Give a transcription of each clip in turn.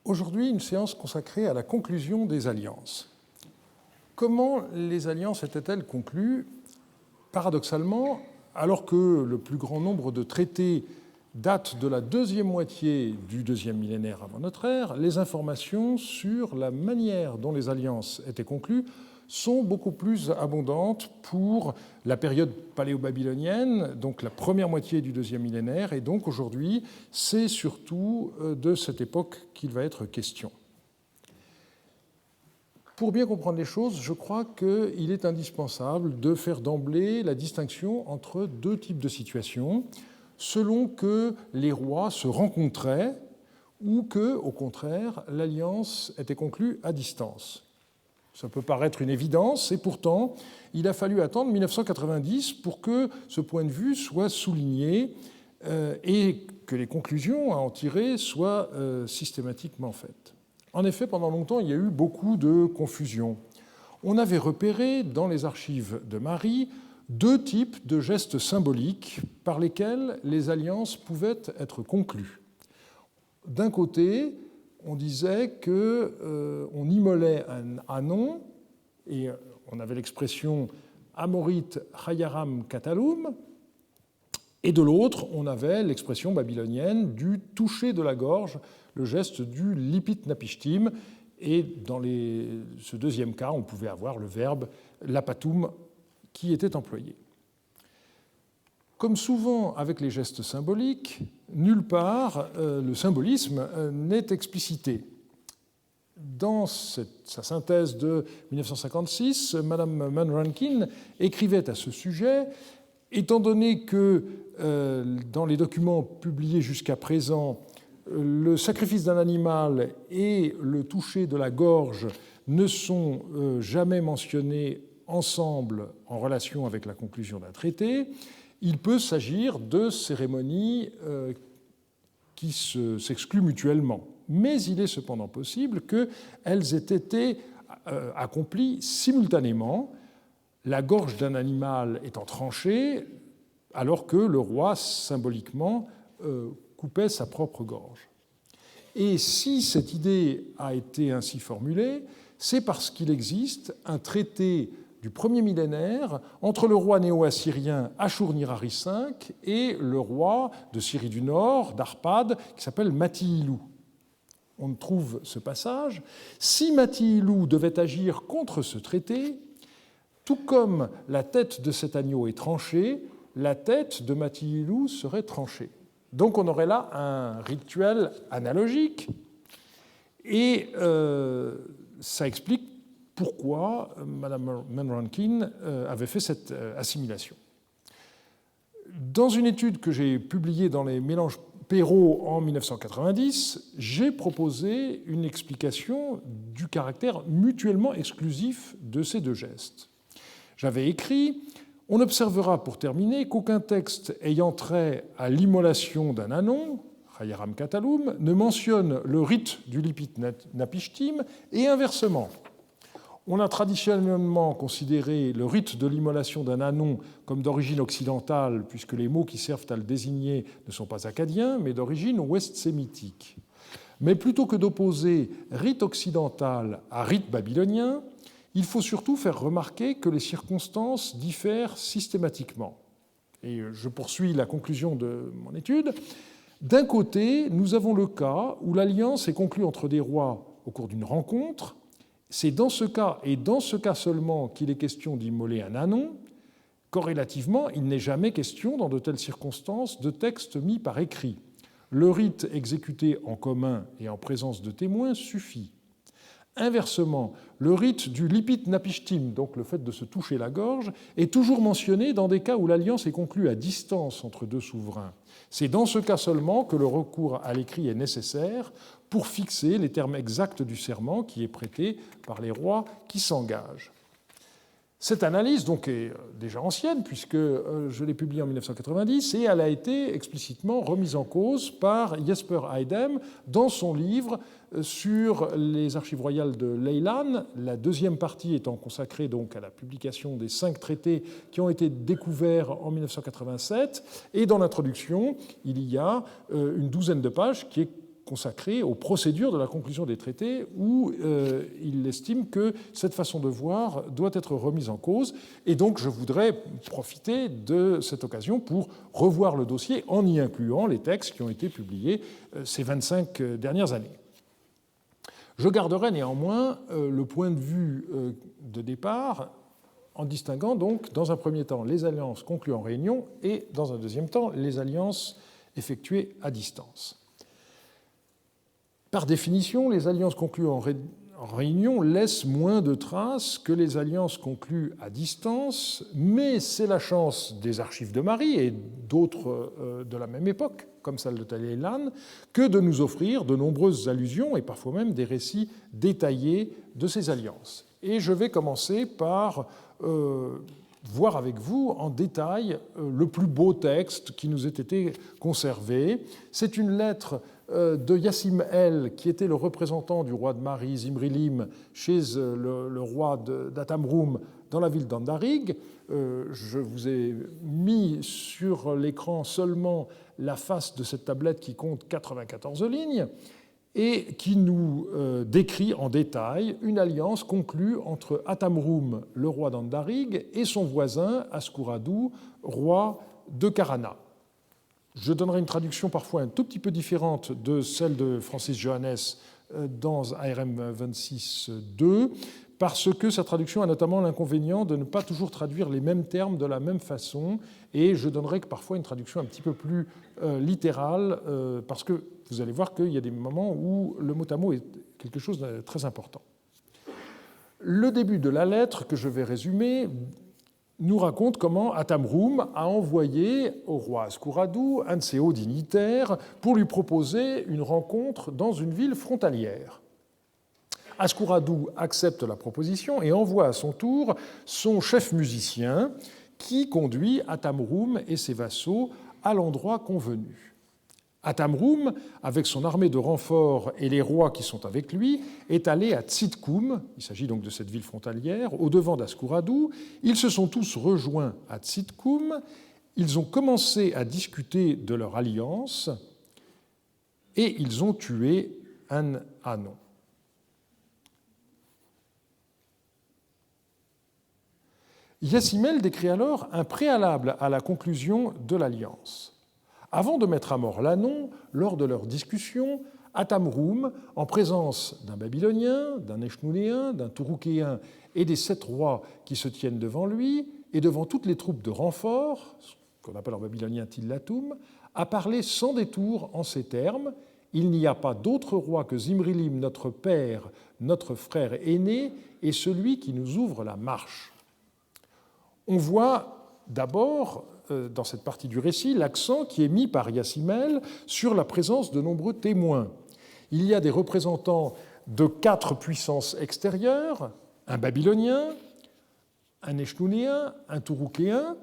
Aujourd'hui, une séance consacrée à la conclusion des alliances. Comment les alliances étaient-elles conclues? Paradoxalement, alors que le plus grand nombre de traités datent de la deuxième moitié du deuxième millénaire avant notre ère, les informations sur la manière dont les alliances étaient conclues sont beaucoup plus abondantes pour la période paléo-babylonienne, donc la première moitié du deuxième millénaire, et donc aujourd'hui, c'est surtout de cette époque qu'il va être question. Pour bien comprendre les choses, je crois qu'il est indispensable de faire d'emblée la distinction entre deux types de situations, selon que les rois se rencontraient ou que, au contraire, l'alliance était conclue à distance. Ça peut paraître une évidence, et pourtant, il a fallu attendre 1990 pour que ce point de vue soit souligné et que les conclusions à en tirer soient systématiquement faites. En effet, pendant longtemps, il y a eu beaucoup de confusion. On avait repéré dans les archives de Mari deux types de gestes symboliques par lesquels les alliances pouvaient être conclues. D'un côté, on disait qu'on immolait un Anon, et on avait l'expression Amorite Chayaram Katalum, et de l'autre, on avait l'expression babylonienne du toucher de la gorge, le geste du Lipit Napishtim, et dans ce deuxième cas, on pouvait avoir le verbe lapatum qui était employé. Comme souvent avec les gestes symboliques, nulle part le symbolisme n'est explicité. Dans sa synthèse de 1956, Mme Mann-Rankin écrivait à ce sujet « Étant donné que dans les documents publiés jusqu'à présent, le sacrifice d'un animal et le toucher de la gorge ne sont jamais mentionnés ensemble en relation avec la conclusion d'un traité, il peut s'agir de cérémonies qui s'excluent mutuellement. Mais il est cependant possible qu'elles aient été accomplies simultanément, la gorge d'un animal étant tranchée, alors que le roi, symboliquement, coupait sa propre gorge. Et si cette idée a été ainsi formulée, c'est parce qu'il existe un traité du premier millénaire entre le roi néo-assyrien Ashur-Nirari V et le roi de Syrie du Nord, d'Arpad, qui s'appelle Mati-Ilou. On trouve ce passage. Si Mati-Ilou devait agir contre ce traité, tout comme la tête de cet agneau est tranchée, la tête de Mati-Ilou serait tranchée. Donc on aurait là un rituel analogique, et ça explique pourquoi Mme Mann-Rankin avait fait cette assimilation. Dans une étude que j'ai publiée dans les mélanges Perrault en 1990, j'ai proposé une explication du caractère mutuellement exclusif de ces deux gestes. J'avais écrit « On observera pour terminer qu'aucun texte ayant trait à l'immolation d'un anon, Chayaram Katalum, ne mentionne le rite du Lipit Napishtim et inversement. On a traditionnellement considéré le rite de l'immolation d'un anon comme d'origine occidentale, puisque les mots qui servent à le désigner ne sont pas acadiens, mais d'origine ouest-sémitique. Mais plutôt que d'opposer rite occidental à rite babylonien, il faut surtout faire remarquer que les circonstances diffèrent systématiquement. Et je poursuis la conclusion de mon étude. D'un côté, nous avons le cas où l'alliance est conclue entre des rois au cours d'une rencontre. C'est dans ce cas, et dans ce cas seulement, qu'il est question d'immoler un anon. Corrélativement, il n'est jamais question, dans de telles circonstances, de texte mis par écrit. Le rite exécuté en commun et en présence de témoins suffit. Inversement, le rite du Lipit Napishtim, donc le fait de se toucher la gorge, est toujours mentionné dans des cas où l'alliance est conclue à distance entre deux souverains. C'est dans ce cas seulement que le recours à l'écrit est nécessaire pour fixer les termes exacts du serment qui est prêté par les rois qui s'engagent. Cette analyse donc est déjà ancienne, puisque je l'ai publiée en 1990, et elle a été explicitement remise en cause par Jesper Eidem dans son livre sur les archives royales de Leyland, la deuxième partie étant consacrée donc à la publication des 5 traités qui ont été découverts en 1987. Et dans l'introduction, il y a une douzaine de pages qui est consacré aux procédures de la conclusion des traités, où il estime que cette façon de voir doit être remise en cause. Et donc je voudrais profiter de cette occasion pour revoir le dossier en y incluant les textes qui ont été publiés ces 25 dernières années. Je garderai néanmoins le point de vue de départ en distinguant donc dans un premier temps les alliances conclues en réunion et dans un deuxième temps les alliances effectuées à distance. Par définition, les alliances conclues en réunion laissent moins de traces que les alliances conclues à distance, mais c'est la chance des archives de Marie et d'autres de la même époque, comme celle de Talleyrand, que de nous offrir de nombreuses allusions et parfois même des récits détaillés de ces alliances. Et je vais commencer par voir avec vous en détail le plus beau texte qui nous ait été conservé. C'est une lettre de Yassim El, qui était le représentant du roi de Mari, Zimrilim, chez le roi d'Atamroum dans la ville d'Andarig. Je vous ai mis sur l'écran seulement la face de cette tablette qui compte 94 lignes et qui nous décrit en détail une alliance conclue entre Atamroum, le roi d'Andarig, et son voisin Ascouradou, roi de Karana. Je donnerai une traduction parfois un tout petit peu différente de celle de Francis Johannes dans ARM 26.2, parce que sa traduction a notamment l'inconvénient de ne pas toujours traduire les mêmes termes de la même façon, et je donnerai parfois une traduction un petit peu plus littérale, parce que vous allez voir qu'il y a des moments où le mot à mot est quelque chose de très important. Le début de la lettre, que je vais résumer, nous raconte comment Atamroum a envoyé au roi Ascouradou un de ses hauts dignitaires pour lui proposer une rencontre dans une ville frontalière. Ascouradou accepte la proposition et envoie à son tour son chef musicien qui conduit Atamroum et ses vassaux à l'endroit convenu. Atamroum, avec son armée de renforts et les rois qui sont avec lui, est allé à Tsitkoum, il s'agit donc de cette ville frontalière, au-devant d'Ascouradou. Ils se sont tous rejoints à Tsitkoum, ils ont commencé à discuter de leur alliance et ils ont tué un Anon. Yassimel décrit alors un préalable à la conclusion de l'alliance. Avant de mettre à mort l'Anon, lors de leur discussion, Atamroum, en présence d'un Babylonien, d'un Echnounéen, d'un Touroukéen et des 7 rois qui se tiennent devant lui, et devant toutes les troupes de renfort, ce qu'on appelle en babylonien Tillatum, a parlé sans détour en ces termes: « Il n'y a pas d'autre roi que Zimrilim, notre père, notre frère aîné, et celui qui nous ouvre la marche. » On voit d'abord, dans cette partie du récit, l'accent qui est mis par Yassimel sur la présence de nombreux témoins. Il y a des représentants de 4 puissances extérieures, un Babylonien, un Echnounéen, un Touroukéen,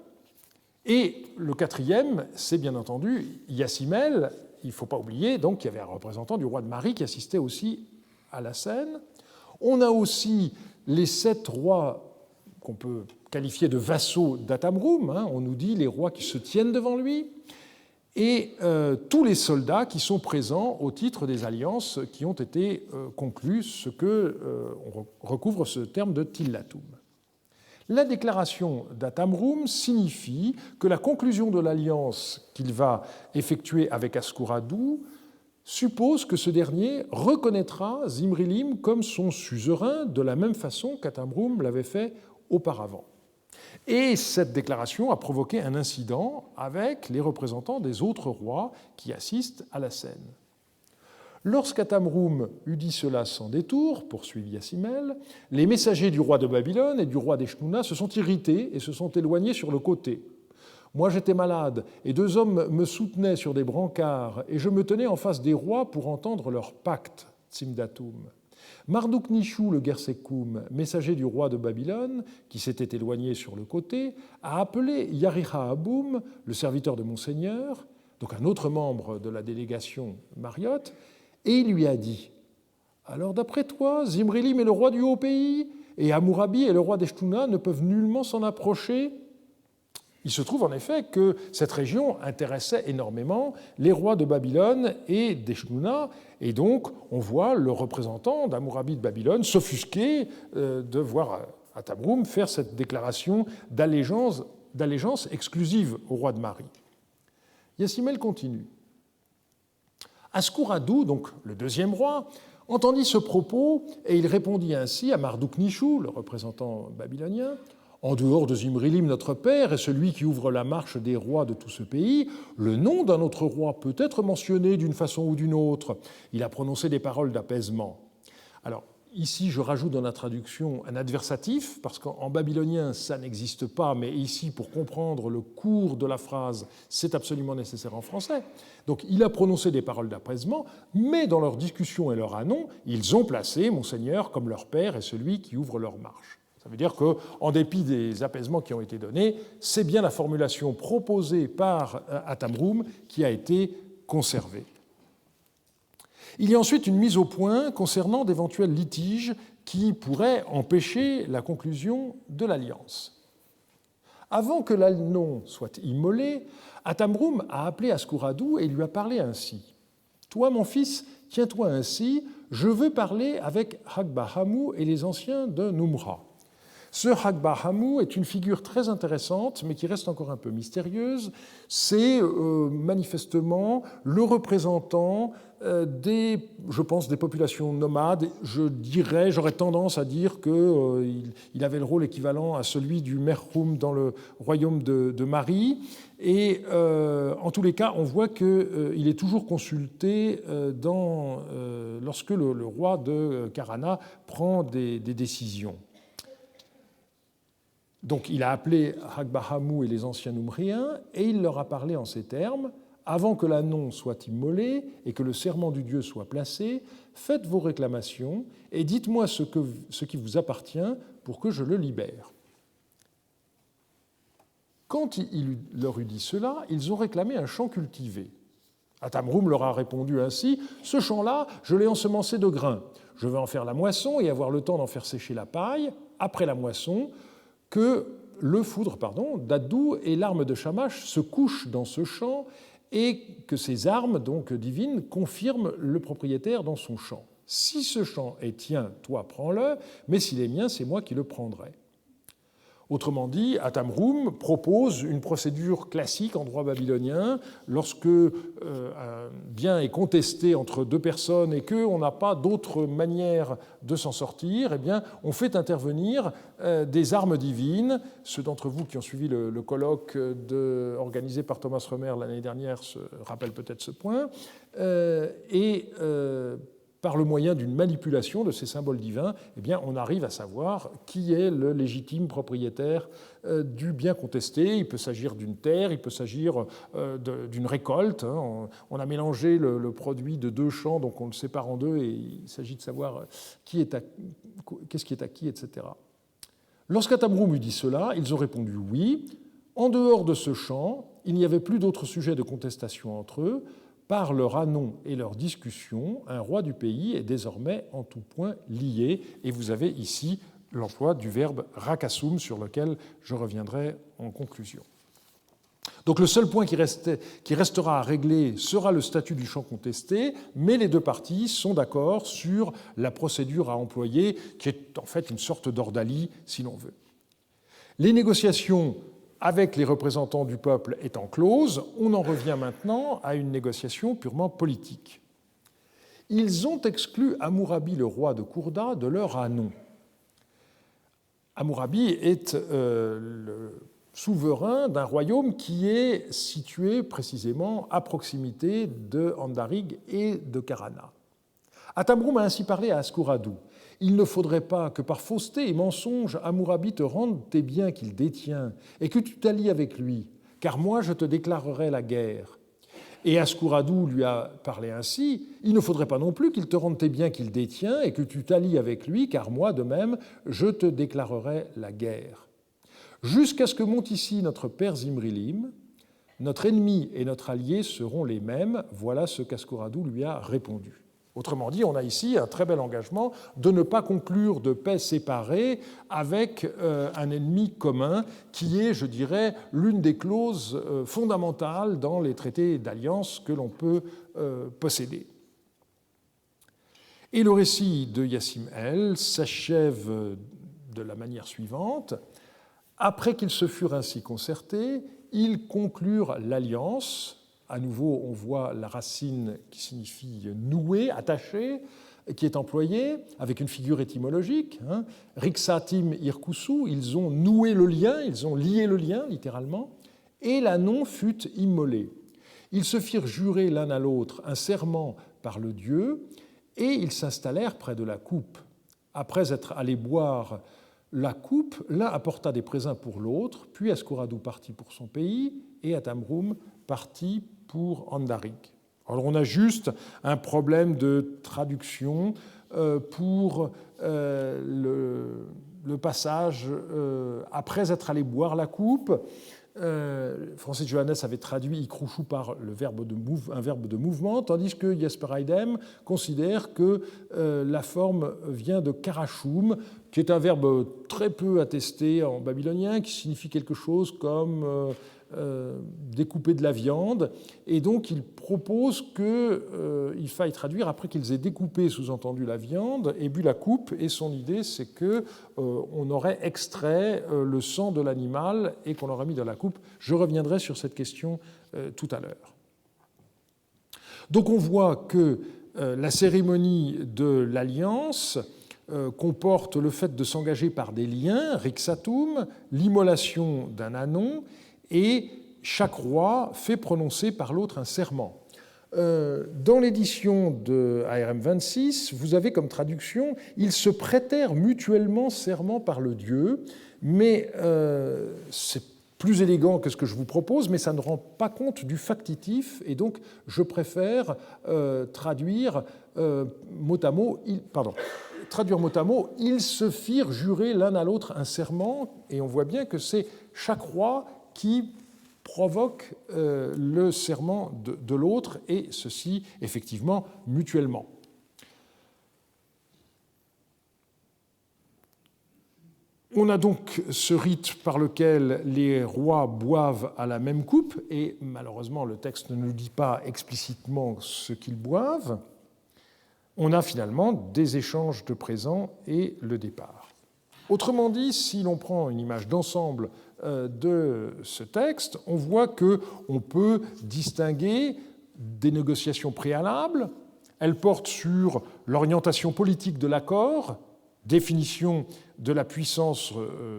et le 4e, c'est bien entendu Yassimel. Il ne faut pas oublier donc qu'il y avait un représentant du roi de Mari qui assistait aussi à la scène. On a aussi les 7 rois qu'on peut qualifiés de vassaux d'Atamroum, on nous dit les rois qui se tiennent devant lui, et tous les soldats qui sont présents au titre des alliances qui ont été conclues, ce que recouvre ce terme de Tillatum. La déclaration d'Atamroum signifie que la conclusion de l'alliance qu'il va effectuer avec Ascouradou suppose que ce dernier reconnaîtra Zimrilim comme son suzerain de la même façon qu'Atamroum l'avait fait auparavant. Et cette déclaration a provoqué un incident avec les représentants des autres rois qui assistent à la scène. Lorsqu'Atamroum eut dit cela sans détour, poursuivit Yassimel, les messagers du roi de Babylone et du roi d'Eshnouna se sont irrités et se sont éloignés sur le côté. Moi j'étais malade et 2 hommes me soutenaient sur des brancards et je me tenais en face des rois pour entendre leur pacte, Tsimdatum. Marduk-Nishou le Gersekoum, messager du roi de Babylone, qui s'était éloigné sur le côté, a appelé Yariha-Aboum, le serviteur de Monseigneur, donc un autre membre de la délégation Mariotte, et il lui a dit: « Alors d'après toi, Zimrilim est le roi du haut pays, et Hammurabi et le roi d'Eshtouna ne peuvent nullement s'en approcher ?» Il se trouve en effet que cette région intéressait énormément les rois de Babylone et d'Eshnouna, et donc on voit le représentant d'Hammurabi de Babylone s'offusquer de voir Atamroum faire cette déclaration d'allégeance exclusive au roi de Mari. Yassimel continue. Ascouradou, donc le deuxième roi, entendit ce propos et il répondit ainsi à Marduk-Nishu, le représentant babylonien: en dehors de Zimrilim, notre père, est celui qui ouvre la marche des rois de tout ce pays. Le nom d'un autre roi peut être mentionné d'une façon ou d'une autre. Il a prononcé des paroles d'apaisement. Alors, ici, je rajoute dans la traduction un adversatif, parce qu'en babylonien, ça n'existe pas, mais ici, pour comprendre le cours de la phrase, c'est absolument nécessaire en français. Donc, il a prononcé des paroles d'apaisement, mais dans leur discussion et leur anon, ils ont placé Monseigneur comme leur père et celui qui ouvre leur marche. Ça veut dire qu'en dépit des apaisements qui ont été donnés, c'est bien la formulation proposée par Atamroum qui a été conservée. Il y a ensuite une mise au point concernant d'éventuels litiges qui pourraient empêcher la conclusion de l'alliance. Avant que l'annon soit immolé, Atamroum a appelé Ascouradou et lui a parlé ainsi. « Toi, mon fils, tiens-toi ainsi, je veux parler avec Hagbahamou et les anciens de Numra. » Ce Hagbahamou est une figure très intéressante, mais qui reste encore un peu mystérieuse. C'est manifestement le représentant je pense, des populations nomades. J'aurais tendance à dire qu'il avait le rôle équivalent à celui du Merhoum dans le royaume de Mari. Et en tous les cas, on voit qu'il est toujours consulté lorsque le roi de Karana prend des décisions. Donc il a appelé Hagbahamou et les anciens Numriens et il leur a parlé en ces termes: avant que l'annon soit immolé et que le serment du Dieu soit placé, faites vos réclamations et dites-moi ce qui vous appartient pour que je le libère. Quand il leur eut dit cela, ils ont réclamé un champ cultivé. Atamroum leur a répondu ainsi: ce champ-là, je l'ai ensemencé de grains. Je vais en faire la moisson et avoir le temps d'en faire sécher la paille. Après la moisson, que le foudre d'Addou et l'arme de Shamash se couchent dans ce champ et que ces armes donc divines confirment le propriétaire dans son champ. Si ce champ est tien, toi prends-le, mais s'il est mien, c'est moi qui le prendrai. Autrement dit, Atamroum propose une procédure classique en droit babylonien. Lorsque un bien est contesté entre deux personnes et qu'on n'a pas d'autre manière de s'en sortir, eh bien, on fait intervenir des armes divines. Ceux d'entre vous qui ont suivi le colloque organisé par Thomas Römer l'année dernière se rappellent peut-être ce point. Par le moyen d'une manipulation de ces symboles divins, eh bien, on arrive à savoir qui est le légitime propriétaire du bien contesté. Il peut s'agir d'une terre, il peut s'agir d'une récolte. On a mélangé le produit de deux champs, donc on le sépare en deux, et il s'agit de savoir qu'est-ce qui est à qui, etc. Lorsqu'Atamroum eut dit cela, ils ont répondu oui. En dehors de ce champ, il n'y avait plus d'autres sujets de contestation entre eux. Par leur anon et leur discussion, un roi du pays est désormais en tout point lié. Et vous avez ici l'emploi du verbe rakassoum, sur lequel je reviendrai en conclusion. Donc le seul point qui restera à régler sera le statut du champ contesté, mais les deux parties sont d'accord sur la procédure à employer, qui est en fait une sorte d'ordalie, si l'on veut. Les négociations avec les représentants du peuple étant close, on en revient maintenant à une négociation purement politique. Ils ont exclu Hammurabi, le roi de Kourda, de leur anon. Hammurabi est le souverain d'un royaume qui est situé précisément à proximité de Andarig et de Karana. Atamroum a ainsi parlé à Ascouradou. Il ne faudrait pas que par fausseté et mensonge, Hammurabi te rende tes biens qu'il détient et que tu t'allies avec lui, car moi je te déclarerai la guerre. Et Ascouradou lui a parlé ainsi: il ne faudrait pas non plus qu'il te rende tes biens qu'il détient et que tu t'allies avec lui, car moi de même je te déclarerai la guerre. Jusqu'à ce que monte ici notre père Zimrilim, notre ennemi et notre allié seront les mêmes. Voilà ce qu'Ascouradou lui a répondu. Autrement dit, on a ici un très bel engagement de ne pas conclure de paix séparée avec un ennemi commun, qui est, je dirais, l'une des clauses fondamentales dans les traités d'alliance que l'on peut posséder. Et le récit de Yassim El s'achève de la manière suivante. Après qu'ils se furent ainsi concertés, ils conclurent l'alliance. À nouveau, on voit la racine qui signifie nouer, attacher, qui est employée avec une figure étymologique. Rixatim irkusu, ils ont noué le lien, ils ont lié le lien, littéralement, et l'annon fut immolé. Ils se firent jurer l'un à l'autre un serment par le Dieu, et ils s'installèrent près de la coupe. Après être allés boire la coupe, l'un apporta des présents pour l'autre, puis Ascoradou partit pour son pays, et Atamrum partit pour Andarik. Alors on a juste un problème de traduction pour le passage après être allé boire la coupe. Francis Johannes avait traduit ikrouchou par un verbe de mouvement, tandis que Jesper Eidem considère que la forme vient de karachum, qui est un verbe très peu attesté en babylonien, qui signifie quelque chose comme découper de la viande, et donc il propose qu'il faille traduire après qu'ils aient découpé, sous-entendu, la viande et bu la coupe, et son idée c'est qu'on aurait extrait le sang de l'animal et qu'on l'aurait mis dans la coupe. Je reviendrai sur cette question tout à l'heure. Donc on voit que la cérémonie de l'alliance comporte le fait de s'engager par des liens, rixatum, l'immolation d'un annon, et chaque roi fait prononcer par l'autre un serment. Dans l'édition de ARM 26, vous avez comme traduction « Ils se prêtèrent mutuellement serment par le Dieu », mais c'est plus élégant que ce que je vous propose, mais ça ne rend pas compte du factitif, et donc je préfère traduire mot à mot, ils se firent jurer l'un à l'autre un serment, et on voit bien que c'est chaque roi qui provoque le serment de l'autre, et ceci, effectivement, mutuellement. On a donc ce rite par lequel les rois boivent à la même coupe, et malheureusement, le texte ne nous dit pas explicitement ce qu'ils boivent. On a finalement des échanges de présents et le départ. Autrement dit, si l'on prend une image d'ensemble de ce texte, on voit qu'on peut distinguer des négociations préalables. Elles portent sur l'orientation politique de l'accord, définition de la puissance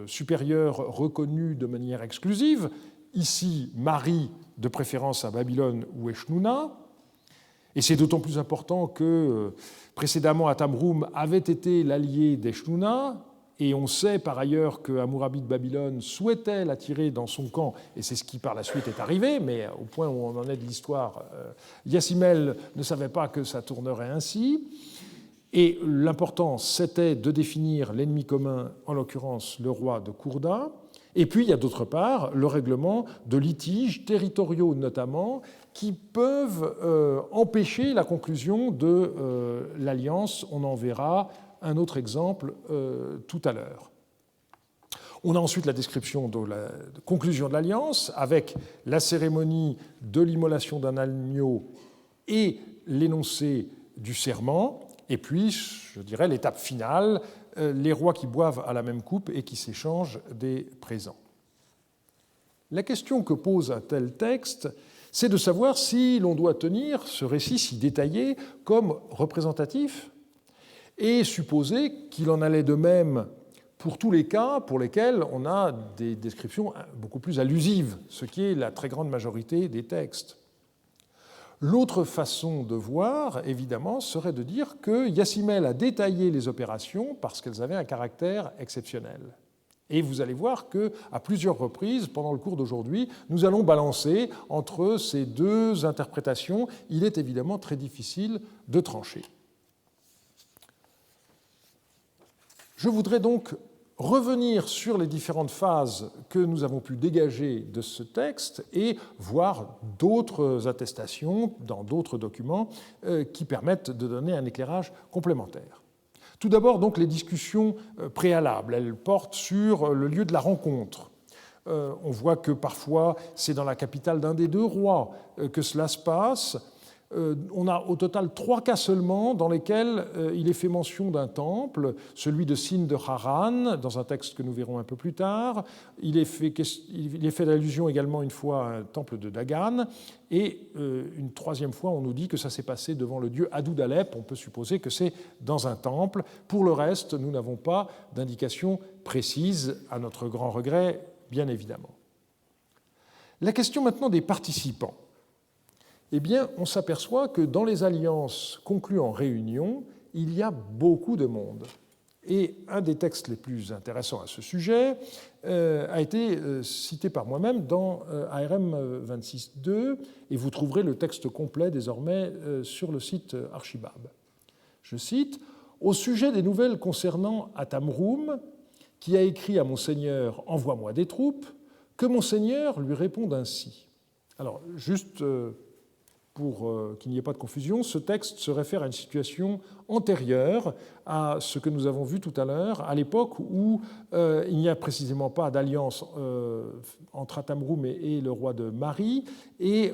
supérieure reconnue de manière exclusive, ici Mari, de préférence à Babylone ou Eshnouna. Et c'est d'autant plus important que précédemment Atamrum avait été l'allié d'Eshnouna, et on sait par ailleurs que Hammurabi de Babylone souhaitait l'attirer dans son camp, et c'est ce qui par la suite est arrivé, mais au point où on en est de l'histoire, Yassim El ne savait pas que ça tournerait ainsi. Et l'important, c'était de définir l'ennemi commun, en l'occurrence le roi de Kourda. Et puis, il y a d'autre part le règlement de litiges territoriaux notamment, qui peuvent empêcher la conclusion de l'alliance. On en verra un autre exemple tout à l'heure. On a ensuite la description de la conclusion de l'alliance, avec la cérémonie de l'immolation d'un agneau et l'énoncé du serment. Et puis, je dirais, l'étape finale, les rois qui boivent à la même coupe et qui s'échangent des présents. La question que pose un tel texte, c'est de savoir si l'on doit tenir ce récit si détaillé comme représentatif et supposer qu'il en allait de même pour tous les cas pour lesquels on a des descriptions beaucoup plus allusives, ce qui est la très grande majorité des textes. L'autre façon de voir, évidemment, serait de dire que Yassim El a détaillé les opérations parce qu'elles avaient un caractère exceptionnel. Et vous allez voir qu'à plusieurs reprises, pendant le cours d'aujourd'hui, nous allons balancer entre ces deux interprétations. Il est évidemment très difficile de trancher. Je voudrais donc revenir sur les différentes phases que nous avons pu dégager de ce texte et voir d'autres attestations dans d'autres documents qui permettent de donner un éclairage complémentaire. Tout d'abord, donc, les discussions préalables. Elles portent sur le lieu de la rencontre. On voit que parfois, c'est dans la capitale d'un des deux rois que cela se passe. On a au total 3 cas seulement dans lesquels il est fait mention d'un temple, celui de Sin de Haran, dans un texte que nous verrons un peu plus tard. Il est fait allusion également une fois à un temple de Dagan, et une 3e fois, on nous dit que ça s'est passé devant le dieu Adou d'Alep. On peut supposer que c'est dans un temple. Pour le reste, nous n'avons pas d'indication précise, à notre grand regret, bien évidemment. La question maintenant des participants. Eh bien, on s'aperçoit que dans les alliances conclues en réunion, il y a beaucoup de monde. Et un des textes les plus intéressants à ce sujet a été cité par moi-même dans ARM 26.2, et vous trouverez le texte complet désormais sur le site Archibab. Je cite, « Au sujet des nouvelles concernant Atamroum, qui a écrit à Monseigneur « Envoie-moi des troupes », que Monseigneur lui réponde ainsi. » Alors, juste pour qu'il n'y ait pas de confusion, ce texte se réfère à une situation antérieure à ce que nous avons vu tout à l'heure, à l'époque où il n'y a précisément pas d'alliance entre Atamroum et le roi de Mari, et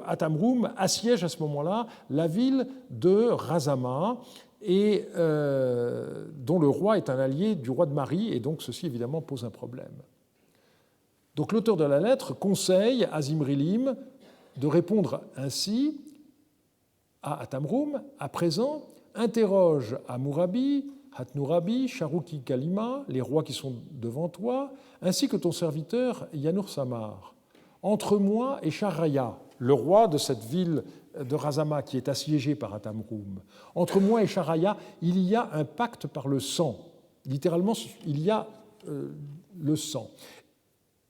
Atamroum assiège à ce moment-là la ville de Razama, et dont le roi est un allié du roi de Mari, et donc ceci évidemment pose un problème. Donc l'auteur de la lettre conseille à Zimrilim de répondre ainsi à Atamroum, à présent, interroge Hammurabi, Hatnurabi, Sharuki Kalima, les rois qui sont devant toi, ainsi que ton serviteur Yanur Samar. Entre moi et Sharaya, le roi de cette ville de Razama qui est assiégée par Atamroum, entre moi et Sharaya, il y a un pacte par le sang. Littéralement, il y a le sang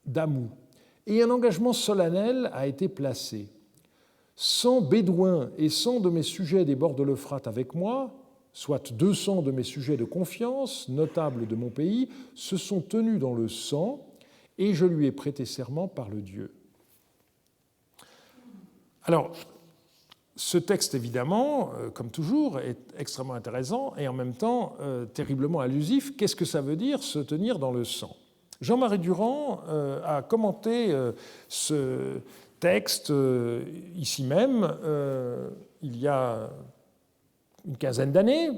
d'Amou. Et un engagement solennel a été placé. 100 Bédouins et 100 de mes sujets des bords de l'Euphrate avec moi, soit 200 de mes sujets de confiance, notables de mon pays, se sont tenus dans le sang, et je lui ai prêté serment par le Dieu. Alors, ce texte, évidemment, comme toujours, est extrêmement intéressant et en même temps terriblement allusif. Qu'est-ce que ça veut dire, se tenir dans le sang ? Jean-Marie Durand a commenté ce texte ici même, il y a une quinzaine d'années,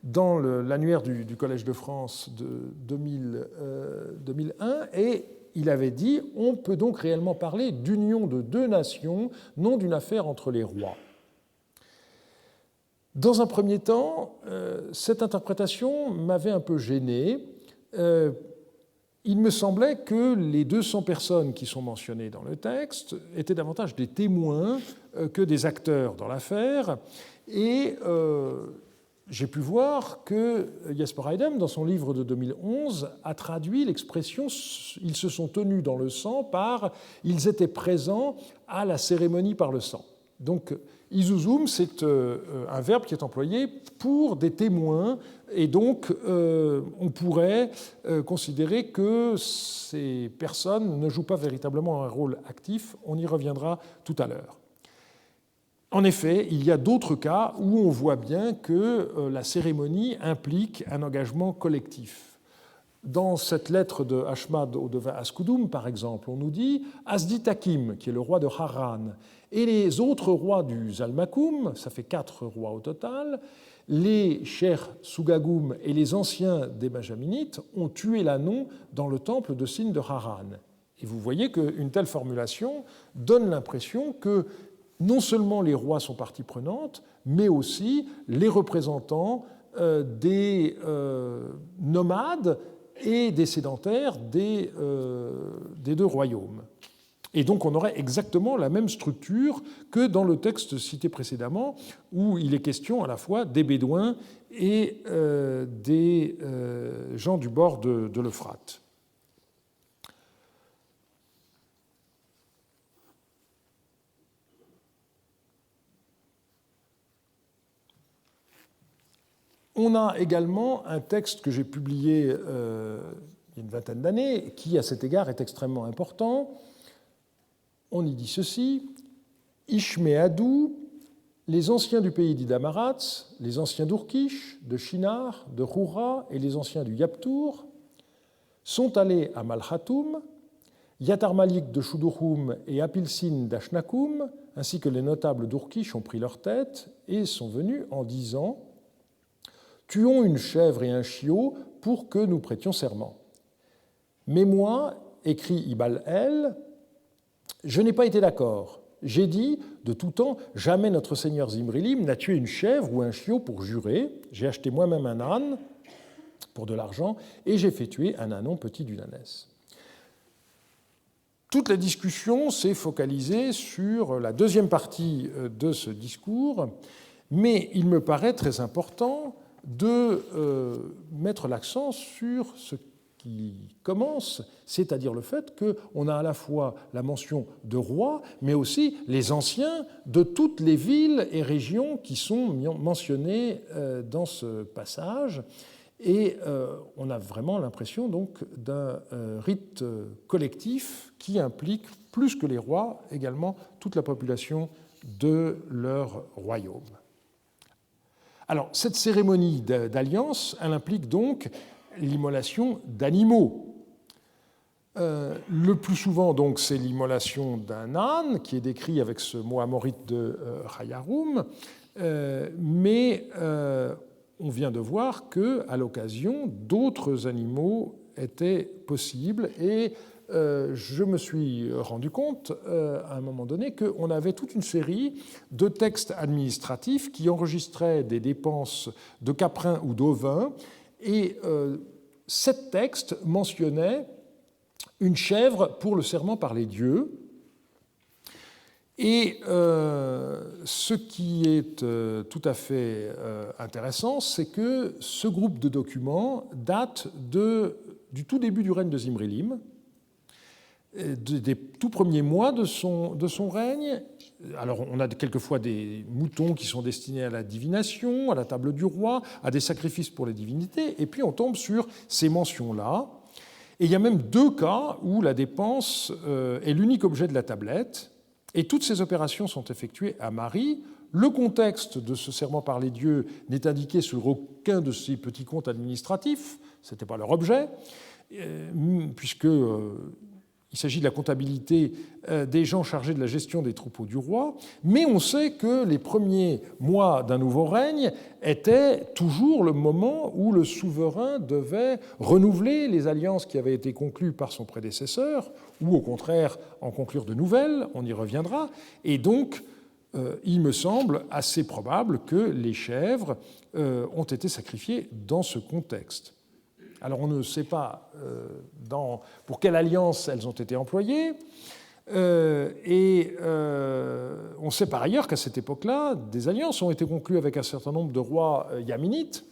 dans l'annuaire du Collège de France de 2001, et il avait dit « On peut donc réellement parler d'union de 2 nations, non d'une affaire entre les rois ». Dans un premier temps, cette interprétation m'avait un peu gêné. Il me semblait que les 200 personnes qui sont mentionnées dans le texte étaient davantage des témoins que des acteurs dans l'affaire. Et j'ai pu voir que Jesper Eidem, dans son livre de 2011, a traduit l'expression « ils se sont tenus dans le sang » par « ils étaient présents à la cérémonie par le sang ». Donc, Izuzum, c'est un verbe qui est employé pour des témoins, et donc on pourrait considérer que ces personnes ne jouent pas véritablement un rôle actif. On y reviendra tout à l'heure. En effet, il y a d'autres cas où on voit bien que la cérémonie implique un engagement collectif. Dans cette lettre de Ashmad au devin Askoudoum, par exemple, on nous dit « Asditakim, qui est le roi de Haran, et les autres rois du Zalmakoum, ça fait 4 rois au total, les chers Sougagoum et les anciens des Benjaminites ont tué l'Anon dans le temple de Sin de Haran. » Et vous voyez qu'une telle formulation donne l'impression que non seulement les rois sont partie prenante, mais aussi les représentants des nomades et des sédentaires des 2 royaumes. Et donc on aurait exactement la même structure que dans le texte cité précédemment, où il est question à la fois des Bédouins et des gens du bord de l'Euphrate. On a également un texte que j'ai publié il y a une vingtaine d'années, qui à cet égard est extrêmement important. On y dit ceci: Ishmeadou, les anciens du pays d'Idamarats, les anciens d'Urkish, de Shinar, de Roura et les anciens du Yaptour sont allés à Malkhatoum. Yatar Malik de Shudurum et Apilsin d'Ashnakum, ainsi que les notables d'Urkish, ont pris leur tête et sont venus en disant: tuons une chèvre et un chiot pour que nous prêtions serment. Mais moi, écrit Ibal-El, je n'ai pas été d'accord. J'ai dit, de tout temps, jamais notre seigneur Zimrilim n'a tué une chèvre ou un chiot pour jurer. J'ai acheté moi-même un âne pour de l'argent et j'ai fait tuer un ânon petit d'une ânesse. Toute la discussion s'est focalisée sur la deuxième partie de ce discours, mais il me paraît très important de mettre l'accent sur ce qui commence, c'est-à-dire le fait qu'on a à la fois la mention de rois, mais aussi les anciens de toutes les villes et régions qui sont mentionnées dans ce passage. Et on a vraiment l'impression donc d'un rite collectif qui implique, plus que les rois, également toute la population de leur royaume. Alors, cette cérémonie d'alliance, elle implique donc l'immolation d'animaux. Le plus souvent, donc, c'est l'immolation d'un âne, qui est décrit avec ce mot amorite de Hayaroum, mais on vient de voir qu'à l'occasion, d'autres animaux étaient possibles, et je me suis rendu compte à un moment donné qu'on avait toute une série de textes administratifs qui enregistraient des dépenses de caprins ou d'ovins, et 7 textes mentionnaient une chèvre pour le serment par les dieux. Et ce qui est tout à fait intéressant, c'est que ce groupe de documents date du tout début du règne de Zimrilim, des tout premiers mois de son règne. Alors, on a quelquefois des moutons qui sont destinés à la divination, à la table du roi, à des sacrifices pour les divinités, et puis on tombe sur ces mentions-là. Et il y a même 2 cas où la dépense est l'unique objet de la tablette, et toutes ces opérations sont effectuées à Mari. Le contexte de ce serment par les dieux n'est indiqué sur aucun de ces petits comptes administratifs, ce n'était pas leur objet, puisque il s'agit de la comptabilité des gens chargés de la gestion des troupeaux du roi, mais on sait que les premiers mois d'un nouveau règne étaient toujours le moment où le souverain devait renouveler les alliances qui avaient été conclues par son prédécesseur, ou au contraire en conclure de nouvelles, on y reviendra, et donc il me semble assez probable que les chèvres ont été sacrifiées dans ce contexte. Alors on ne sait pas pour quelle alliance elles ont été employées, et on sait par ailleurs qu'à cette époque-là, des alliances ont été conclues avec un certain nombre de rois yaminites.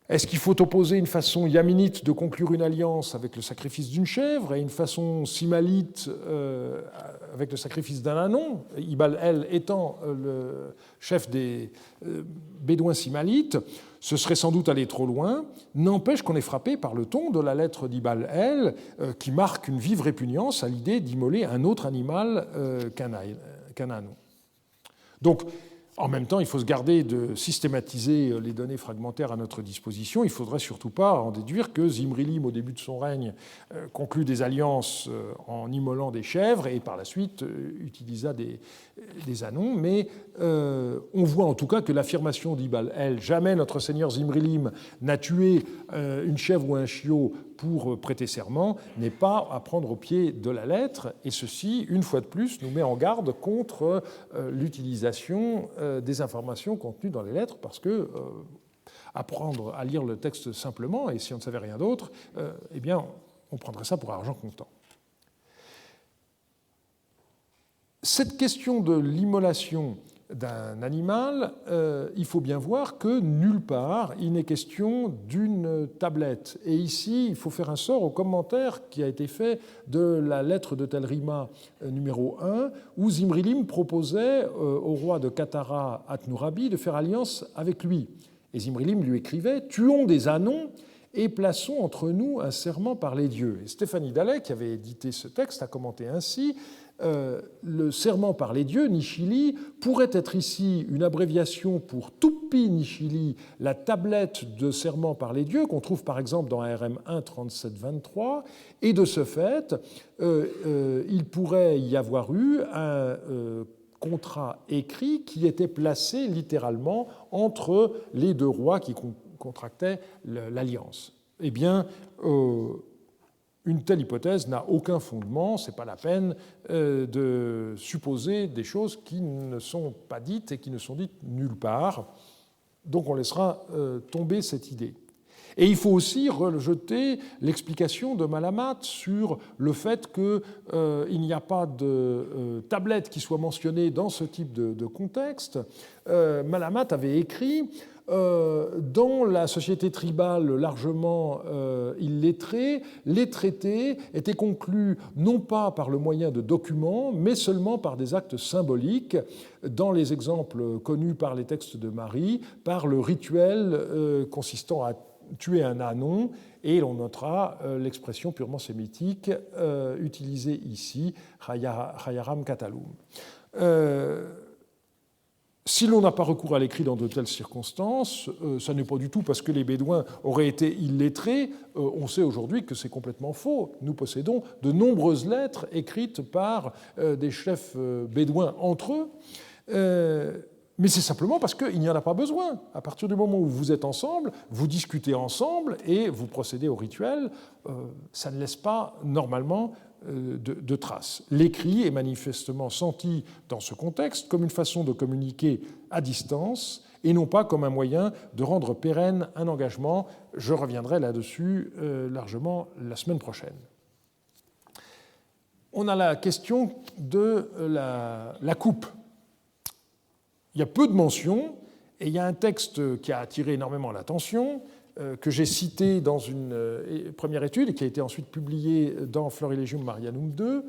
Est-ce qu'il faut opposer une façon yaminite de conclure une alliance avec le sacrifice d'une chèvre et une façon simalite avec le sacrifice d'un ânon, Ibal-El étant le chef des bédouins simalites? Ce serait sans doute aller trop loin. N'empêche qu'on est frappé par le ton de la lettre d'Ibal-El qui marque une vive répugnance à l'idée d'immoler un autre animal qu'un ânon. Donc, en même temps, il faut se garder de systématiser les données fragmentaires à notre disposition. Il ne faudrait surtout pas en déduire que Zimrilim, au début de son règne, conclut des alliances en immolant des chèvres et par la suite utilisa des ânons. Mais on voit en tout cas que l'affirmation d'Ibal-El, jamais notre seigneur Zimrilim n'a tué une chèvre ou un chiot pour prêter serment, n'est pas à prendre au pied de la lettre, et ceci, une fois de plus, nous met en garde contre l'utilisation des informations contenues dans les lettres, parce que apprendre à lire le texte simplement, et si on ne savait rien d'autre, eh bien, on prendrait ça pour argent comptant. Cette question de l'immolation d'un animal, il faut bien voir que nulle part il n'est question d'une tablette. Et ici, il faut faire un sort au commentaire qui a été fait de la lettre de Tel Rima numéro 1, où Zimrilim proposait au roi de Katara Atnurabi de faire alliance avec lui. Et Zimrilim lui écrivait « Tuons des ânons et plaçons entre nous un serment par les dieux ». Et Stéphanie Dallet, qui avait édité ce texte, a commenté ainsi le serment par les dieux, Nishili, pourrait être ici une abréviation pour Tupi Nishili, la tablette de serment par les dieux, qu'on trouve par exemple dans ARM 1, 37-23, et de ce fait, il pourrait y avoir eu un contrat écrit qui était placé littéralement entre les deux rois qui contractaient l'alliance. Eh bien, une telle hypothèse n'a aucun fondement, ce n'est pas la peine de supposer des choses qui ne sont pas dites et qui ne sont dites nulle part. Donc on laissera tomber cette idée. Et il faut aussi rejeter l'explication de Malamat sur le fait qu'il n'y a pas de tablette qui soit mentionnée dans ce type de contexte. Malamat avait écrit dans la société tribale largement illettrée, les traités étaient conclus non pas par le moyen de documents, mais seulement par des actes symboliques, dans les exemples connus par les textes de Marie, par le rituel consistant à tuer un ânon, et l'on notera l'expression purement sémitique utilisée ici, Chayaram Katalum. Si l'on n'a pas recours à l'écrit dans de telles circonstances, ça n'est pas du tout parce que les Bédouins auraient été illettrés. On sait aujourd'hui que c'est complètement faux. Nous possédons de nombreuses lettres écrites par des chefs bédouins entre eux. Mais c'est simplement parce qu'il n'y en a pas besoin. À partir du moment où vous êtes ensemble, vous discutez ensemble et vous procédez au rituel, ça ne laisse pas normalement de traces. L'écrit est manifestement senti dans ce contexte comme une façon de communiquer à distance et non pas comme un moyen de rendre pérenne un engagement. Je reviendrai là-dessus largement la semaine prochaine. On a la question de la coupe. Il y a peu de mentions, et il y a un texte qui a attiré énormément l'attention, que j'ai cité dans une première étude et qui a été ensuite publié dans Florilegium Marianum II.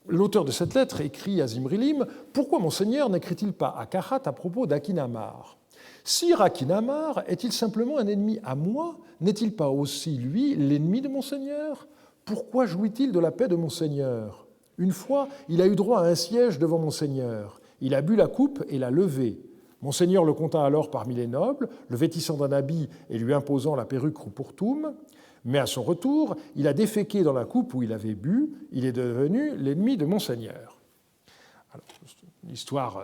L'auteur de cette lettre écrit à Zimrilim « Pourquoi Monseigneur n'écrit-il pas à Kahat à propos d'Akinamar ? Sire Akinamar est-il simplement un ennemi à moi ? N'est-il pas aussi, lui, l'ennemi de Monseigneur ? Pourquoi jouit-il de la paix de Monseigneur ? Une fois, il a eu droit à un siège devant Monseigneur. Il a bu la coupe et l'a levée. Monseigneur le compta alors parmi les nobles, le vêtissant d'un habit et lui imposant la perruque ruportum. Mais à son retour, il a déféqué dans la coupe où il avait bu. Il est devenu l'ennemi de Monseigneur. Alors, une histoire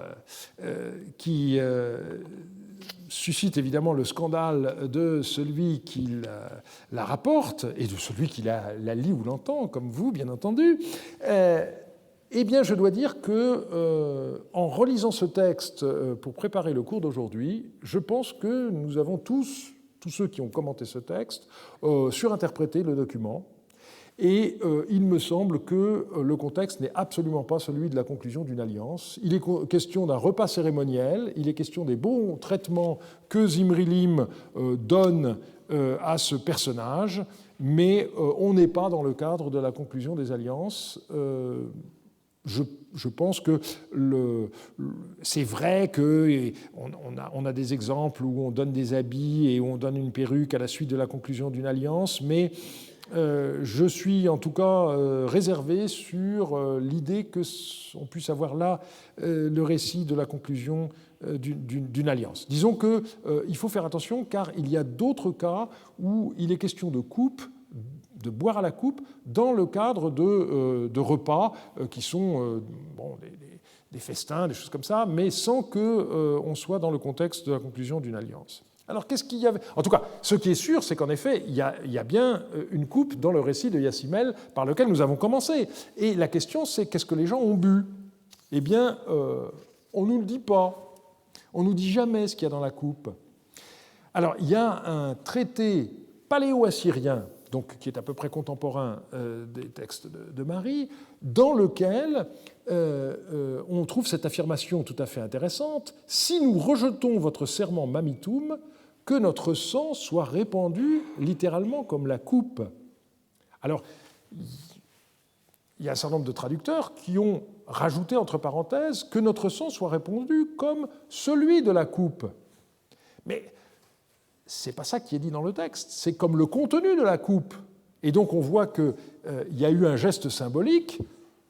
qui suscite évidemment le scandale de celui qui la rapporte et de celui qui la lit ou l'entend, comme vous, bien entendu. Eh bien, je dois dire que, en relisant ce texte pour préparer le cours d'aujourd'hui, je pense que nous avons tous ceux qui ont commenté ce texte, surinterprété le document. Et il me semble que le contexte n'est absolument pas celui de la conclusion d'une alliance. Il est question d'un repas cérémoniel, il est question des bons traitements que Zimrilim donne à ce personnage, mais on n'est pas dans le cadre de la conclusion des alliances. Je pense que c'est vrai qu'on a des exemples où on donne des habits et où on donne une perruque à la suite de la conclusion d'une alliance, mais je suis en tout cas réservé sur l'idée qu'on puisse avoir là le récit de la conclusion d'une alliance. Disons qu'il faut faire attention car il y a d'autres cas où il est question de coupe, de boire à la coupe dans le cadre de repas qui sont des festins, des choses comme ça, mais sans qu'on soit dans le contexte de la conclusion d'une alliance. Alors, qu'est-ce qu'il y avait ? En tout cas, ce qui est sûr, c'est qu'en effet, il y a bien une coupe dans le récit de Yassimel par lequel nous avons commencé. Et la question, c'est qu'est-ce que les gens ont bu ? Eh bien, on ne nous le dit pas. On ne nous dit jamais ce qu'il y a dans la coupe. Alors, il y a un traité paléo-assyrien, donc, qui est à peu près contemporain des textes de Marie, dans lequel on trouve cette affirmation tout à fait intéressante. « Si nous rejetons votre serment mamitum, que notre sang soit répandu littéralement comme la coupe. » Alors, il y a un certain nombre de traducteurs qui ont rajouté entre parenthèses que notre sang soit répandu comme celui de la coupe. Mais Ce n'est pas ça qui est dit dans le texte, c'est comme le contenu de la coupe. Et donc on voit qu'il y a eu un geste symbolique.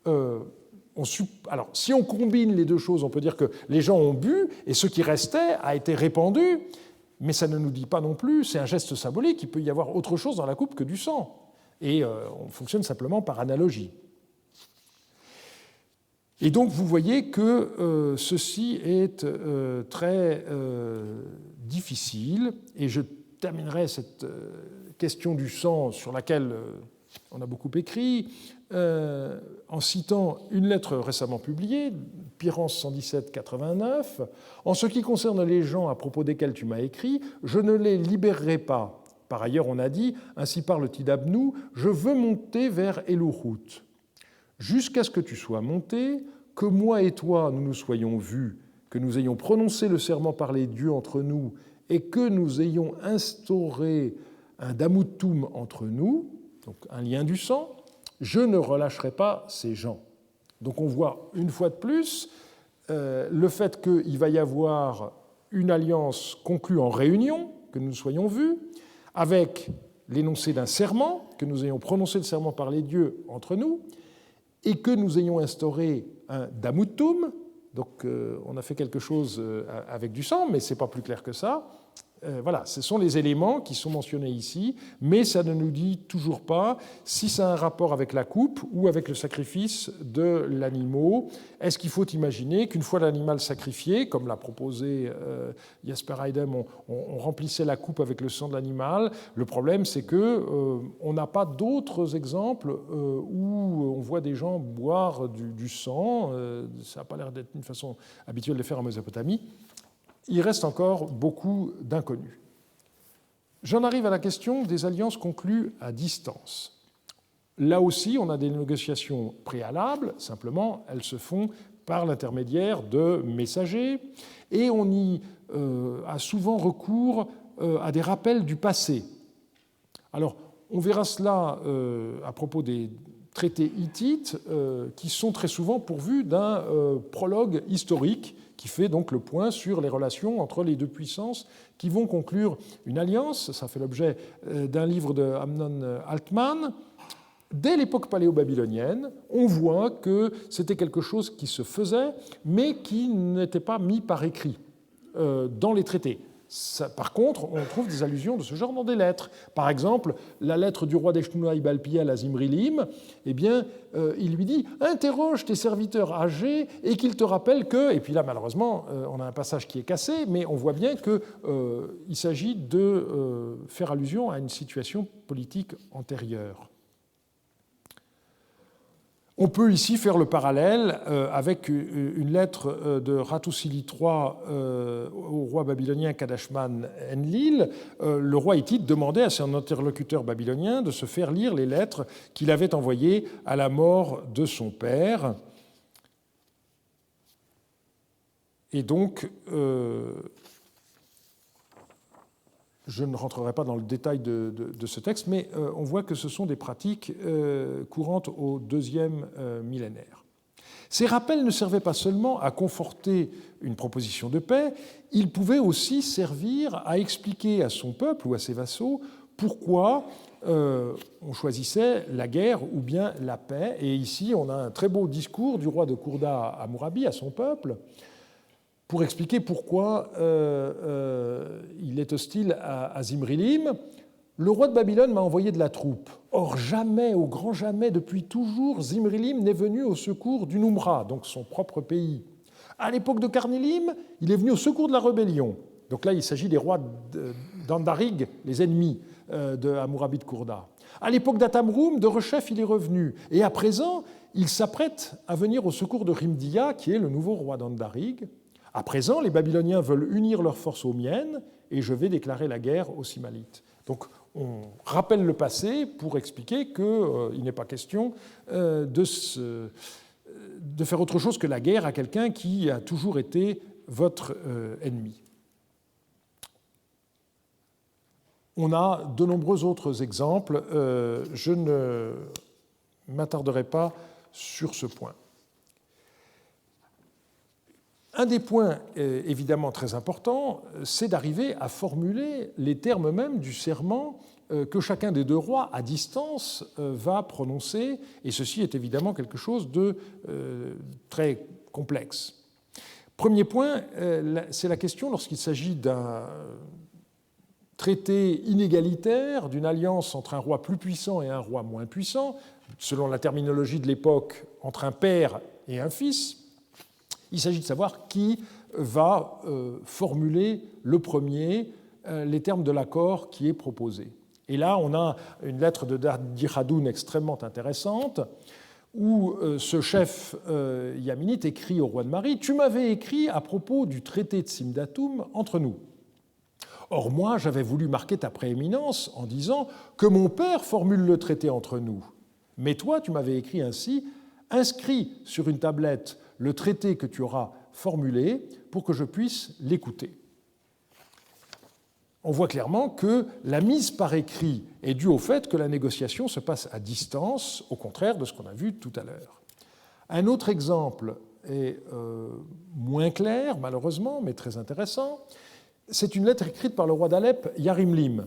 Alors, si on combine les deux choses, on peut dire que les gens ont bu et ce qui restait a été répandu, mais ça ne nous dit pas non plus, c'est un geste symbolique, il peut y avoir autre chose dans la coupe que du sang. Et on fonctionne simplement par analogie. Et donc vous voyez que ceci est très difficile, et je terminerai cette question du sang sur laquelle on a beaucoup écrit, en citant une lettre récemment publiée, Pyrrhance 117-89. En ce qui concerne les gens à propos desquels tu m'as écrit, je ne les libérerai pas. Par ailleurs, on a dit, ainsi parle Tidabnou, je veux monter vers Elouhout. Jusqu'à ce que tu sois monté, que moi et toi nous nous soyons vus, que nous ayons prononcé le serment par les dieux entre nous et que nous ayons instauré un damutum entre nous, donc un lien du sang, je ne relâcherai pas ces gens. Donc on voit une fois de plus le fait qu'il va y avoir une alliance conclue en réunion, que nous soyons vus, avec l'énoncé d'un serment, que nous ayons prononcé le serment par les dieux entre nous, et que nous ayons instauré un damutum, donc on a fait quelque chose avec du sang, mais ce n'est pas plus clair que ça. Voilà, ce sont les éléments qui sont mentionnés ici, mais ça ne nous dit toujours pas si ça a un rapport avec la coupe ou avec le sacrifice de l'animal. Est-ce qu'il faut imaginer qu'une fois l'animal sacrifié, comme l'a proposé Jasper Heidem, on remplissait la coupe avec le sang de l'animal? Le problème, c'est qu'on n'a pas d'autres exemples où on voit des gens boire du sang. Ça n'a pas l'air d'être une façon habituelle de faire en Mésopotamie. Il reste encore beaucoup d'inconnus. J'en arrive à la question des alliances conclues à distance. Là aussi, on a des négociations préalables, simplement, elles se font par l'intermédiaire de messagers, et on y a souvent recours à des rappels du passé. Alors, on verra cela à propos des traités hittites, qui sont très souvent pourvus d'un prologue historique, qui fait donc le point sur les relations entre les deux puissances qui vont conclure une alliance. Ça fait l'objet d'un livre de Amnon Altman. Dès l'époque paléo-babylonienne, on voit que c'était quelque chose qui se faisait, mais qui n'était pas mis par écrit dans les traités. Par contre, on trouve des allusions de ce genre dans des lettres. Par exemple, la lettre du roi d'Eshnouna Ibalpiel à Zimrilim, eh bien, il lui dit « Interroge tes serviteurs âgés et qu'ils te rappellent que… » Et puis là, malheureusement, on a un passage qui est cassé, mais on voit bien qu'il s'agit de faire allusion à une situation politique antérieure. On peut ici faire le parallèle avec une lettre de Ratusili III au roi babylonien Kadashman Enlil. Le roi hittite demandait à son interlocuteur babylonien de se faire lire les lettres qu'il avait envoyées à la mort de son père. Et donc, je ne rentrerai pas dans le détail de ce texte, mais on voit que ce sont des pratiques courantes au deuxième millénaire. Ces rappels ne servaient pas seulement à conforter une proposition de paix, ils pouvaient aussi servir à expliquer à son peuple ou à ses vassaux pourquoi on choisissait la guerre ou bien la paix. Et ici, on a un très beau discours du roi de Kourda à Hammurabi, à son peuple, pour expliquer pourquoi il est hostile à Zimrilim. Le roi de Babylone m'a envoyé de la troupe. Or, jamais, au grand jamais, depuis toujours, Zimrilim n'est venu au secours du Numra, donc son propre pays. À l'époque de Carnilim, il est venu au secours de la rébellion. Donc là, il s'agit des rois d'Andarig, les ennemis de Hammurabi de Kourda. À l'époque d'Atamroum, de Rechef, il est revenu. Et à présent, il s'apprête à venir au secours de Rimdia, qui est le nouveau roi d'Andarig. À présent, les Babyloniens veulent unir leurs forces aux miennes et je vais déclarer la guerre aux Simalites. Donc, on rappelle le passé pour expliquer qu'il n'est pas question de faire autre chose que la guerre à quelqu'un qui a toujours été votre ennemi. On a de nombreux autres exemples. Je ne m'attarderai pas sur ce point. Un des points évidemment très importants, c'est d'arriver à formuler les termes mêmes du serment que chacun des deux rois, à distance, va prononcer, et ceci est évidemment quelque chose de très complexe. Premier point, c'est la question, lorsqu'il s'agit d'un traité inégalitaire, d'une alliance entre un roi plus puissant et un roi moins puissant, selon la terminologie de l'époque, entre un père et un fils, il s'agit de savoir qui va formuler le premier les termes de l'accord qui est proposé. Et là, on a une lettre de Dardi Khadoun extrêmement intéressante, où ce chef yaminite écrit au roi de Mari « Tu m'avais écrit à propos du traité de Simdatoum entre nous. Or, moi, j'avais voulu marquer ta prééminence en disant que mon père formule le traité entre nous. Mais toi, tu m'avais écrit ainsi « Inscris sur une tablette le traité que tu auras formulé pour que je puisse l'écouter. » On voit clairement que la mise par écrit est due au fait que la négociation se passe à distance, au contraire de ce qu'on a vu tout à l'heure. Un autre exemple est moins clair, malheureusement, mais très intéressant. C'est une lettre écrite par le roi d'Alep, Yarimlim.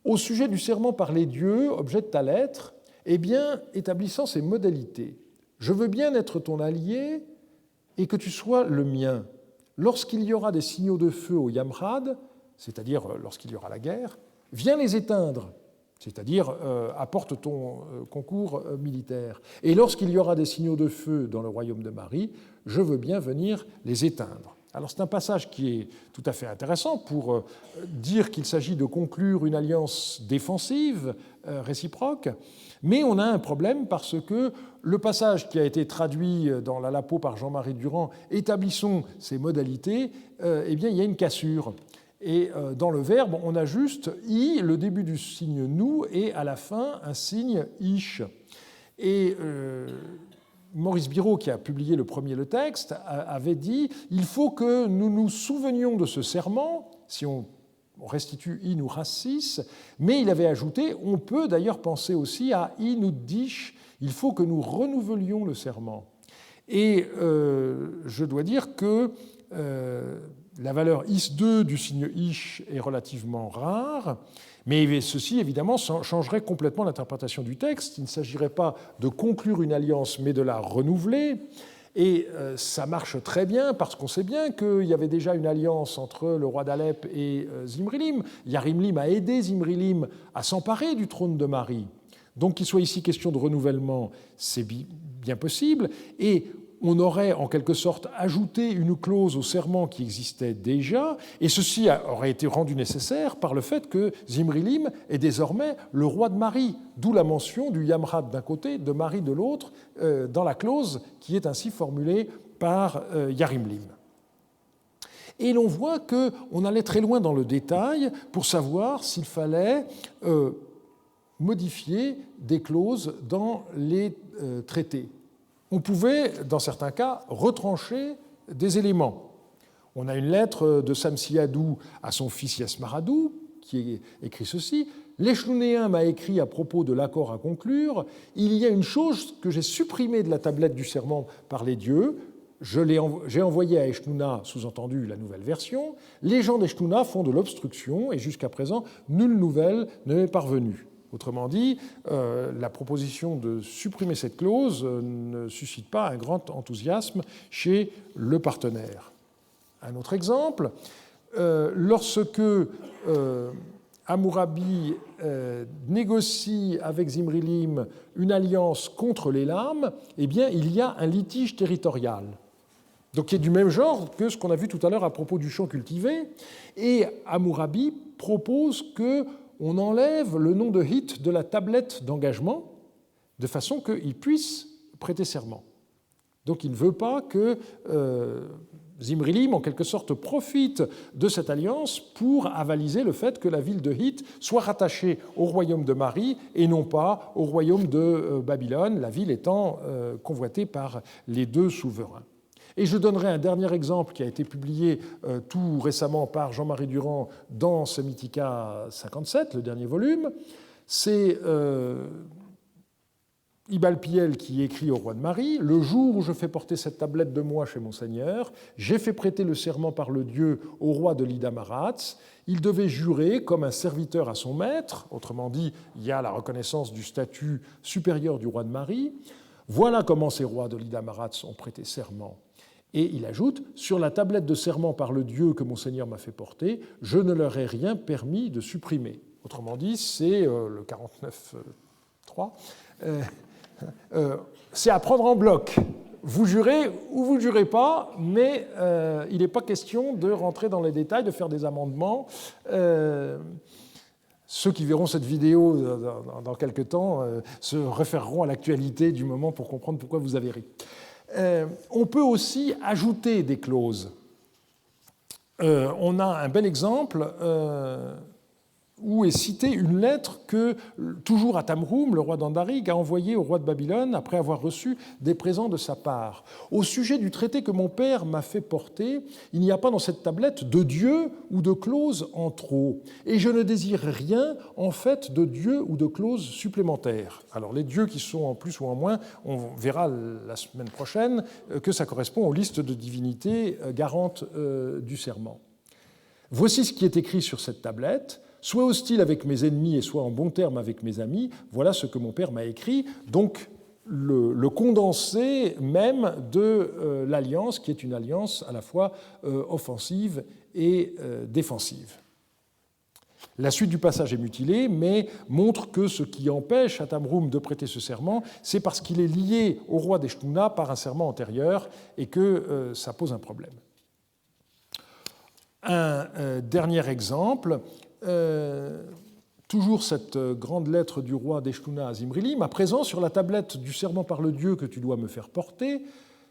Au sujet du serment par les dieux, objet de ta lettre, eh bien, établissant ces modalités. Je veux bien être ton allié et que tu sois le mien. Lorsqu'il y aura des signaux de feu au Yamrad, c'est-à-dire lorsqu'il y aura la guerre, viens les éteindre, c'est-à-dire apporte ton concours militaire. Et lorsqu'il y aura des signaux de feu dans le royaume de Mari, je veux bien venir les éteindre. Alors c'est un passage qui est tout à fait intéressant pour dire qu'il s'agit de conclure une alliance défensive réciproque, mais on a un problème parce que le passage qui a été traduit dans l'Alapo par Jean-Marie Durand, établissons ces modalités, eh bien il y a une cassure. Et dans le verbe, on a juste i, le début du signe nous, et à la fin, un signe ish. Et Maurice Biraud, qui a publié le texte, avait dit « Il faut que nous nous souvenions de ce serment, si on restitue in ou rassis », mais il avait ajouté « On peut d'ailleurs penser aussi à in ou dish, il faut que nous renouvelions le serment ». Et je dois dire que la valeur is2 du signe ish est relativement rare, mais ceci, évidemment, changerait complètement l'interprétation du texte. Il ne s'agirait pas de conclure une alliance, mais de la renouveler. Et ça marche très bien, parce qu'on sait bien qu'il y avait déjà une alliance entre le roi d'Alep et Zimrilim. Yarimlim a aidé Zimrilim à s'emparer du trône de Mari. Donc qu'il soit ici question de renouvellement, c'est bien possible. Et on aurait en quelque sorte ajouté une clause au serment qui existait déjà, et ceci aurait été rendu nécessaire par le fait que Zimrilim est désormais le roi de Mari, d'où la mention du Yamrad d'un côté, de Mari de l'autre, dans la clause qui est ainsi formulée par Yarimlim. Et l'on voit qu'on allait très loin dans le détail pour savoir s'il fallait modifier des clauses dans les traités. On pouvait, dans certains cas, retrancher des éléments. On a une lettre de Samsiadou à son fils Yasmaradou, qui écrit ceci. « L'échelounéen m'a écrit à propos de l'accord à conclure. Il y a une chose que j'ai supprimée de la tablette du serment par les dieux. J'ai envoyé à Eshnouna, sous-entendu la nouvelle version. Les gens d'Eshnouna font de l'obstruction et jusqu'à présent, nulle nouvelle ne m'est parvenue. » Autrement dit, la proposition de supprimer cette clause ne suscite pas un grand enthousiasme chez le partenaire. Un autre exemple, lorsque Hammurabi négocie avec Zimrilim une alliance contre les lames, eh bien, il y a un litige territorial. Donc, qui est du même genre que ce qu'on a vu tout à l'heure à propos du champ cultivé. Et Hammurabi propose qu'on enlève le nom de Hit de la tablette d'engagement de façon qu'il puisse prêter serment. Donc il ne veut pas que Zimrilim, en quelque sorte, profite de cette alliance pour avaliser le fait que la ville de Hit soit rattachée au royaume de Mari et non pas au royaume de Babylone, la ville étant convoitée par les deux souverains. Et je donnerai un dernier exemple qui a été publié tout récemment par Jean-Marie Durand dans Semitica 57, le dernier volume. C'est Ibalpiel qui écrit au roi de Mari: « Le jour où je fais porter cette tablette de moi chez mon Seigneur, j'ai fait prêter le serment par le Dieu au roi de l'Ida-Maratz. Il devait jurer comme un serviteur à son maître. » Autrement dit, il y a la reconnaissance du statut supérieur du roi de Mari. Voilà comment ces rois de l'Ida-Maratz ont prêté serment. Et il ajoute: « Sur la tablette de serment par le Dieu que mon Seigneur m'a fait porter, je ne leur ai rien permis de supprimer. » Autrement dit, c'est le 49.3. C'est à prendre en bloc. Vous jurez ou vous ne jurez pas, mais il n'est pas question de rentrer dans les détails, de faire des amendements. Ceux qui verront cette vidéo dans quelques temps se référeront à l'actualité du moment pour comprendre pourquoi vous avez ri. On peut aussi ajouter des clauses. On a un bel exemple où est citée une lettre que, toujours Atamroum, le roi d'Andarig, a envoyée au roi de Babylone après avoir reçu des présents de sa part. Au sujet du traité que mon père m'a fait porter, il n'y a pas dans cette tablette de Dieu ou de clause en trop, et je ne désire rien en fait de Dieu ou de clause supplémentaires. Alors les dieux qui sont en plus ou en moins, on verra la semaine prochaine que ça correspond aux listes de divinités garantes du serment. Voici ce qui est écrit sur cette tablette. Soit hostile avec mes ennemis et soit en bon terme avec mes amis, voilà ce que mon père m'a écrit. Donc, le condensé même de l'alliance, qui est une alliance à la fois offensive et défensive. La suite du passage est mutilée, mais montre que ce qui empêche Atamroum de prêter ce serment, c'est parce qu'il est lié au roi d'Eshtuna par un serment antérieur et que ça pose un problème. Un dernier exemple. Toujours cette grande lettre du roi d'Eshtuna à Zimrilim: « À présent, sur la tablette du serment par le Dieu que tu dois me faire porter,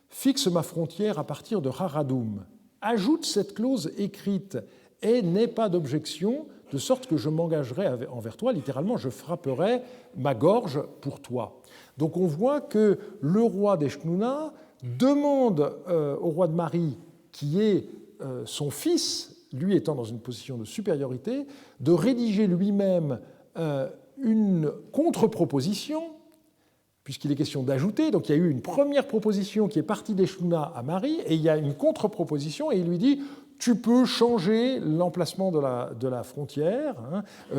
fixe ma frontière à partir de Haradoum. Ajoute cette clause écrite et n'aie pas d'objection, de sorte que je m'engagerai envers toi, littéralement, je frapperai ma gorge pour toi. » Donc on voit que le roi d'Eshtuna demande au roi de Mari, qui est son fils, lui étant dans une position de supériorité, de rédiger lui-même une contre-proposition, puisqu'il est question d'ajouter. Donc il y a eu une première proposition qui est partie d'Eshtuna à Mari, et il y a une contre-proposition, et il lui dit: tu peux changer l'emplacement de la frontière.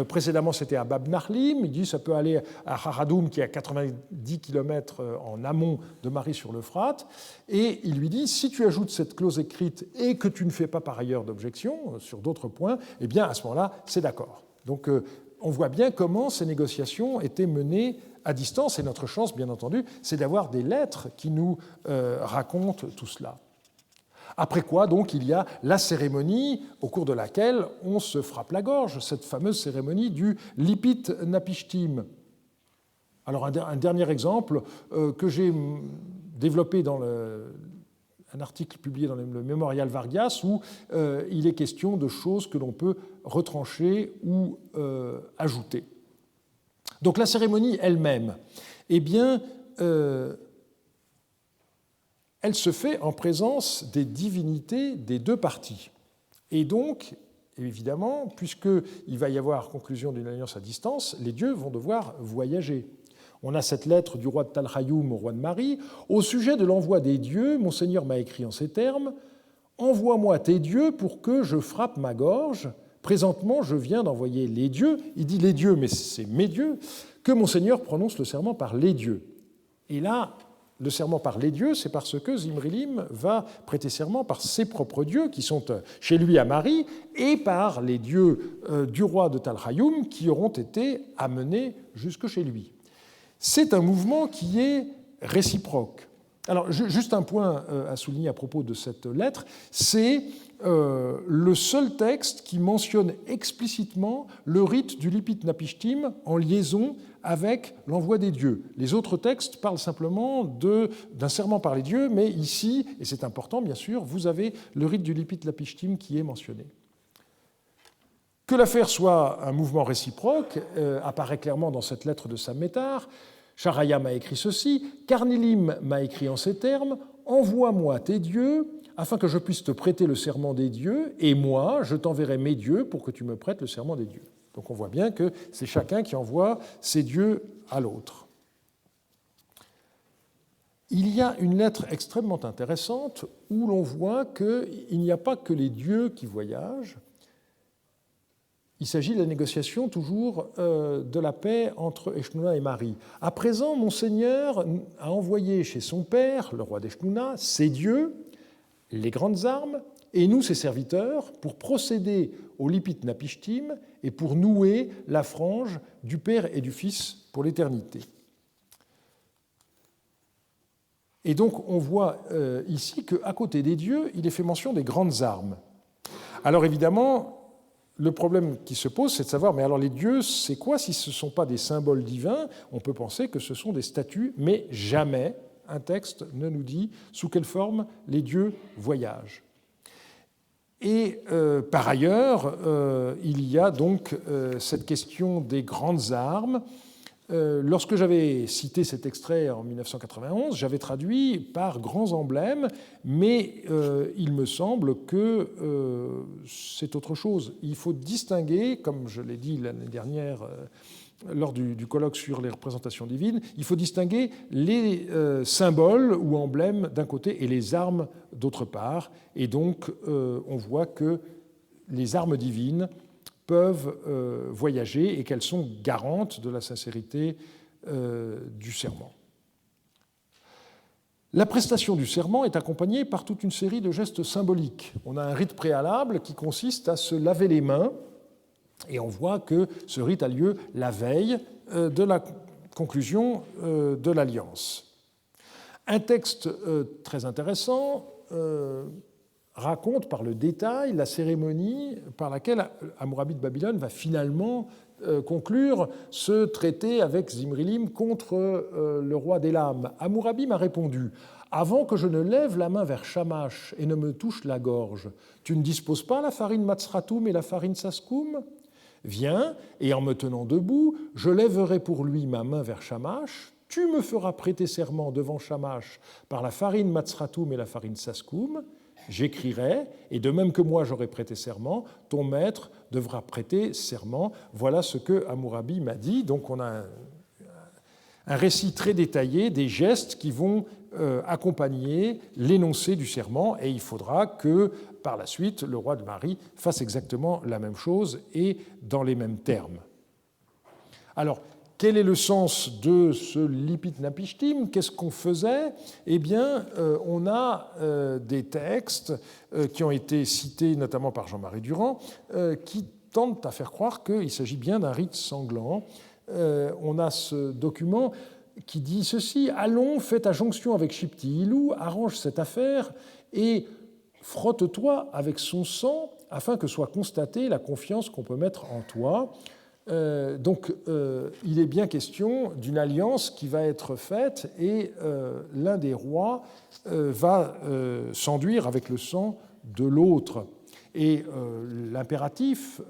Précédemment, c'était à Bab Nahlim. Il dit ça peut aller à Haradoum, qui est à 90 km en amont de Mari sur l'Euphrate. Et il lui dit, si tu ajoutes cette clause écrite et que tu ne fais pas par ailleurs d'objection sur d'autres points, eh bien, à ce moment-là, c'est d'accord. Donc, on voit bien comment ces négociations étaient menées à distance. Et notre chance, bien entendu, c'est d'avoir des lettres qui nous racontent tout cela. Après quoi, donc, il y a la cérémonie au cours de laquelle on se frappe la gorge, cette fameuse cérémonie du Lipit Napishtim. Alors, un dernier exemple que j'ai développé dans un article publié dans le Mémorial Vargas, où il est question de choses que l'on peut retrancher ou ajouter. Donc, la cérémonie elle-même, eh bien, elle se fait en présence des divinités des deux parties. Et donc, évidemment, puisqu'il va y avoir conclusion d'une alliance à distance, les dieux vont devoir voyager. On a cette lettre du roi de Talhayoum au roi de Mari. « Au sujet de l'envoi des dieux, mon Seigneur m'a écrit en ces termes: « Envoie-moi tes dieux pour que je frappe ma gorge. Présentement, je viens d'envoyer les dieux. » Il dit les dieux, mais c'est mes dieux. « Que mon Seigneur prononce le serment par les dieux. » Et là, le serment par les dieux, c'est parce que Zimrilim va prêter serment par ses propres dieux, qui sont chez lui à Mari, et par les dieux du roi de Talhayoum, qui auront été amenés jusque chez lui. C'est un mouvement qui est réciproque. Alors, juste un point à souligner à propos de cette lettre, c'est le seul texte qui mentionne explicitement le rite du Lipit Napishtim en liaison avec l'envoi des dieux. Les autres textes parlent simplement d'un serment par les dieux, mais ici, et c'est important bien sûr, vous avez le rite du Lipit Napishtim qui est mentionné. Que l'affaire soit un mouvement réciproque apparaît clairement dans cette lettre de Sammétar. Charaya m'a écrit ceci: « Carnilim m'a écrit en ces termes: « Envoie-moi tes dieux, afin que je puisse te prêter le serment des dieux, et moi, je t'enverrai mes dieux pour que tu me prêtes le serment des dieux. » Donc on voit bien que c'est chacun qui envoie ses dieux à l'autre. il y a une lettre extrêmement intéressante où l'on voit qu'il n'y a pas que les dieux qui voyagent. Il s'agit de la négociation toujours de la paix entre Eshnouna et Mari. À présent, Monseigneur a envoyé chez son père, le roi d'Eshnouna, ses dieux, les grandes armes, et nous, ses serviteurs, pour procéder au Lipit Napishtim et pour nouer la frange du Père et du Fils pour l'éternité. Et donc, on voit ici qu'à côté des dieux, il est fait mention des grandes armes. Alors évidemment, le problème qui se pose, c'est de savoir, mais alors les dieux, c'est quoi si ce ne sont pas des symboles divins? On peut penser que ce sont des statues, mais jamais un texte ne nous dit sous quelle forme les dieux voyagent. Et par ailleurs, il y a donc cette question des grandes armes. Lorsque j'avais cité cet extrait en 1991, j'avais traduit par grands emblèmes, mais il me semble que c'est autre chose. Il faut distinguer, comme je l'ai dit l'année dernière lors du colloque sur les représentations divines, il faut distinguer les symboles ou emblèmes d'un côté et les armes d'autre part. Et donc, on voit que les armes divines peuvent voyager et qu'elles sont garantes de la sincérité du serment. La prestation du serment est accompagnée par toute une série de gestes symboliques. On a un rite préalable qui consiste à se laver les mains, et on voit que ce rite a lieu la veille de la conclusion de l'alliance. Un texte très intéressant raconte par le détail la cérémonie par laquelle Hammurabi de Babylone va finalement conclure ce traité avec Zimrilim contre le roi d'Élam. Hammurabi m'a répondu: « Avant que je ne lève la main vers Shamash et ne me touche la gorge, tu ne disposes pas la farine Matsratum et la farine Saskum ? Viens, et en me tenant debout, je lèverai pour lui ma main vers Shamash. Tu me feras prêter serment devant Shamash par la farine Matsratum et la farine Saskum. J'écrirai, et de même que moi j'aurai prêté serment, ton maître devra prêter serment. » Voilà ce que Hammurabi m'a dit. Donc on a un récit très détaillé des gestes qui vont accompagner l'énoncé du serment, et il faudra que par la suite le roi de Mari fasse exactement la même chose et dans les mêmes termes. Alors, quel est le sens de ce Lipit Napishtim? Qu'est-ce qu'on faisait? Eh bien, on a des textes qui ont été cités notamment par Jean-Marie Durand qui tentent à faire croire qu'il s'agit bien d'un rite sanglant. On a ce document qui dit ceci: « Allons, fais ta jonction avec Shipti-Ilou, arrange cette affaire et frotte-toi avec son sang afin que soit constatée la confiance qu'on peut mettre en toi. » Donc, il est bien question d'une alliance qui va être faite et l'un des rois va s'enduire avec le sang de l'autre. Et l'impératif,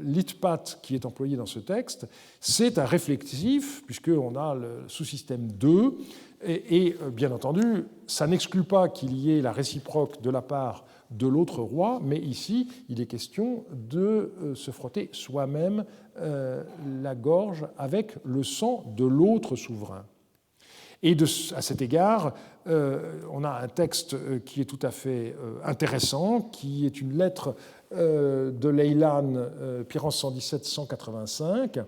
l'itpat, qui est employé dans ce texte, c'est un réflexif, puisqu'on a le sous-système 2, et bien entendu, ça n'exclut pas qu'il y ait la réciproque de la part de l'autre roi, mais ici, il est question de se frotter soi-même la gorge avec le sang de l'autre souverain. Et à cet égard, on a un texte qui est tout à fait intéressant, qui est une lettre de Leilan, Pyrrhance 117-185.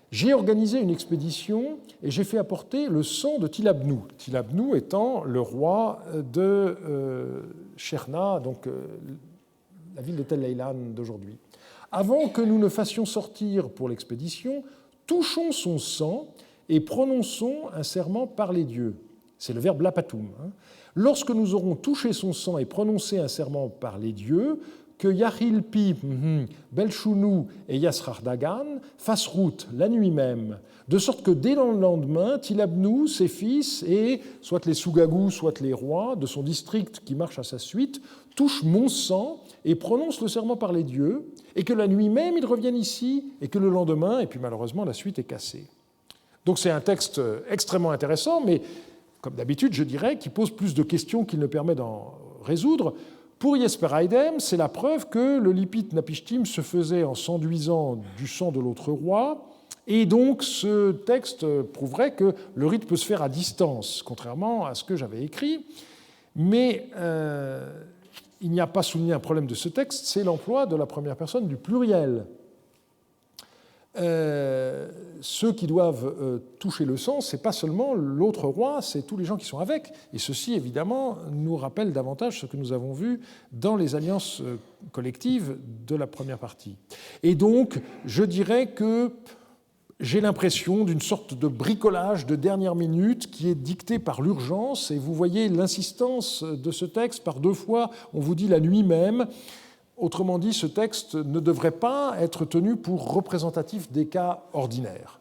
J'ai organisé une expédition et j'ai fait apporter le sang de Tilabnou. Tilabnou étant le roi de Cherna, donc la ville de Tel Leilan d'aujourd'hui. Avant que nous ne fassions sortir pour l'expédition, touchons son sang et prononçons un serment par les dieux. C'est le verbe lapatum. Lorsque nous aurons touché son sang et prononcé un serment par les dieux, que Yahilpi, Belchounou et Yasrardagan fassent route la nuit même, de sorte que dès le lendemain, Tilabnou, ses fils et soit les Sougagou, soit les rois de son district qui marchent à sa suite, touchent mon sang et prononcent le serment par les dieux, et que la nuit même ils reviennent ici, et que le lendemain, et puis malheureusement la suite est cassée. Donc c'est un texte extrêmement intéressant, mais comme d'habitude, je dirais, qui pose plus de questions qu'il ne permet d'en résoudre. Pour Jesper Eidem, c'est la preuve que le Lipit Napishtim se faisait en s'enduisant du sang de l'autre roi Et donc ce texte prouverait que le rite peut se faire à distance, contrairement à ce que j'avais écrit. Mais il n'y a pas souligné un problème de ce texte, c'est l'emploi de la première personne du pluriel. Ceux qui doivent toucher le sang, ce n'est pas seulement l'autre roi, c'est tous les gens qui sont avec. Et ceci, évidemment, nous rappelle davantage ce que nous avons vu dans les alliances collectives de la première partie. Et donc, je dirais que j'ai l'impression d'une sorte de bricolage de dernière minute qui est dicté par l'urgence. Et vous voyez l'insistance de ce texte. Par 2 fois, on vous dit la nuit même. Autrement dit, ce texte ne devrait pas être tenu pour représentatif des cas ordinaires.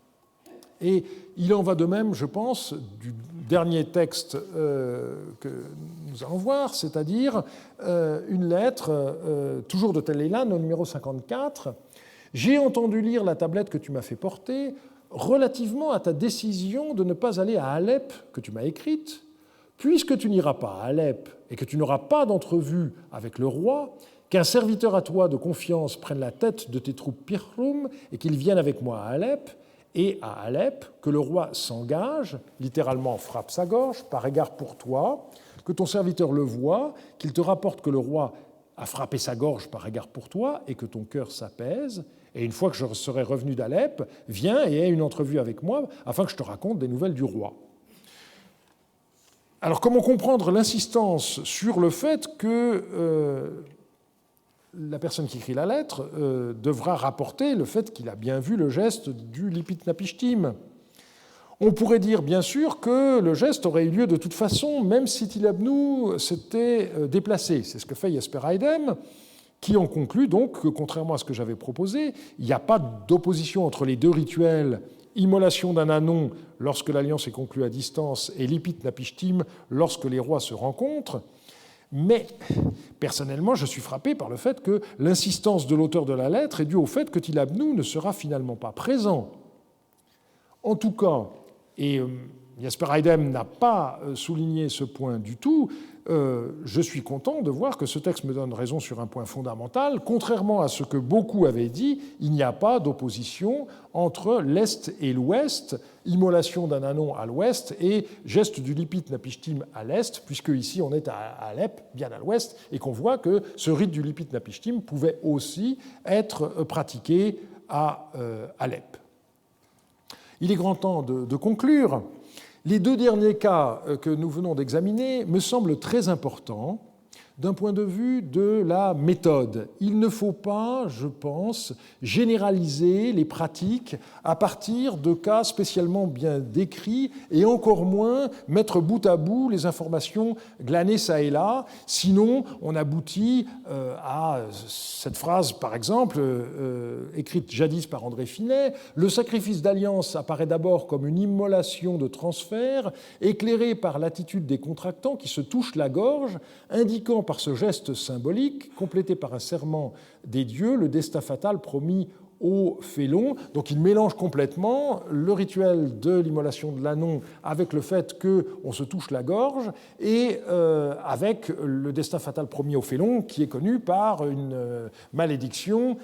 Et il en va de même, je pense, du dernier texte que nous allons voir, c'est-à-dire une lettre, toujours de Tel Eilan, au numéro 54. « J'ai entendu lire la tablette que tu m'as fait porter relativement à ta décision de ne pas aller à Alep, que tu m'as écrite. Puisque tu n'iras pas à Alep et que tu n'auras pas d'entrevue avec le roi, qu'un serviteur à toi de confiance prenne la tête de tes troupes Pirhrum et qu'il vienne avec moi à Alep, et à Alep, que le roi s'engage, littéralement frappe sa gorge, par égard pour toi, que ton serviteur le voie, qu'il te rapporte que le roi a frappé sa gorge par égard pour toi et que ton cœur s'apaise, et une fois que je serai revenu d'Alep, viens et aie une entrevue avec moi afin que je te raconte des nouvelles du roi. » Alors comment comprendre l'insistance sur le fait que la personne qui écrit la lettre devra rapporter le fait qu'il a bien vu le geste du Lipit Napishtim? On pourrait dire bien sûr que le geste aurait eu lieu de toute façon, même si Tilabnou s'était déplacé. C'est ce que fait Jesper Eidem, qui en conclut donc que, contrairement à ce que j'avais proposé, il n'y a pas d'opposition entre les deux rituels, immolation d'un anon lorsque l'alliance est conclue à distance et Lipit Napishtim lorsque les rois se rencontrent. Mais personnellement, je suis frappé par le fait que l'insistance de l'auteur de la lettre est due au fait que Tilabnou ne sera finalement pas présent. En tout cas, et Jesper Eidem n'a pas souligné ce point du tout, je suis content de voir que ce texte me donne raison sur un point fondamental. Contrairement à ce que beaucoup avaient dit, il n'y a pas d'opposition entre l'Est et l'Ouest, immolation d'un anon à l'Ouest et geste du Lipit Napishtim à l'Est, puisque ici on est à Alep, bien à l'Ouest, et qu'on voit que ce rite du Lipit Napishtim pouvait aussi être pratiqué à Alep. Il est grand temps de conclure. Les 2 derniers cas que nous venons d'examiner me semblent très importants d'un point de vue de la méthode. Il ne faut pas, je pense, généraliser les pratiques à partir de cas spécialement bien décrits et encore moins mettre bout à bout les informations glanées ça et là. Sinon, on aboutit à cette phrase, par exemple, écrite jadis par André Finet. « Le sacrifice d'alliance apparaît d'abord comme une immolation de transfert, éclairée par l'attitude des contractants qui se touchent la gorge, indiquant par ce geste symbolique, complété par un serment des dieux, le destin fatal promis aux félons. » Donc il mélange complètement le rituel de l'immolation de l'anon avec le fait qu'on se touche la gorge et avec le destin fatal promis aux félons qui est connu par une malédiction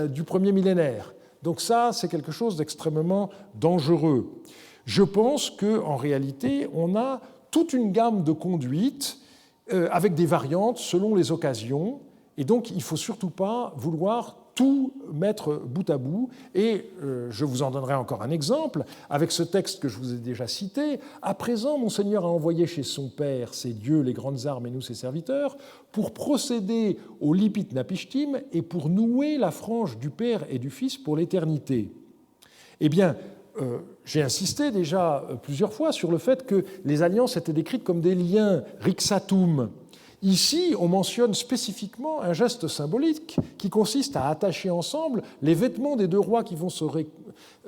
du premier millénaire. Donc ça, c'est quelque chose d'extrêmement dangereux. Je pense qu'en réalité, on a toute une gamme de conduites avec des variantes selon les occasions, et donc il ne faut surtout pas vouloir tout mettre bout à bout. Et je vous en donnerai encore un exemple, avec ce texte que je vous ai déjà cité. « À présent, mon Seigneur a envoyé chez son Père, ses dieux, les grandes armes et nous, ses serviteurs, pour procéder au Lipit Napishtim et pour nouer la frange du Père et du Fils pour l'éternité. » Eh bien, j'ai insisté déjà plusieurs fois sur le fait que les alliances étaient décrites comme des liens, rixatum. Ici, on mentionne spécifiquement un geste symbolique qui consiste à attacher ensemble les vêtements des 2 rois qui vont se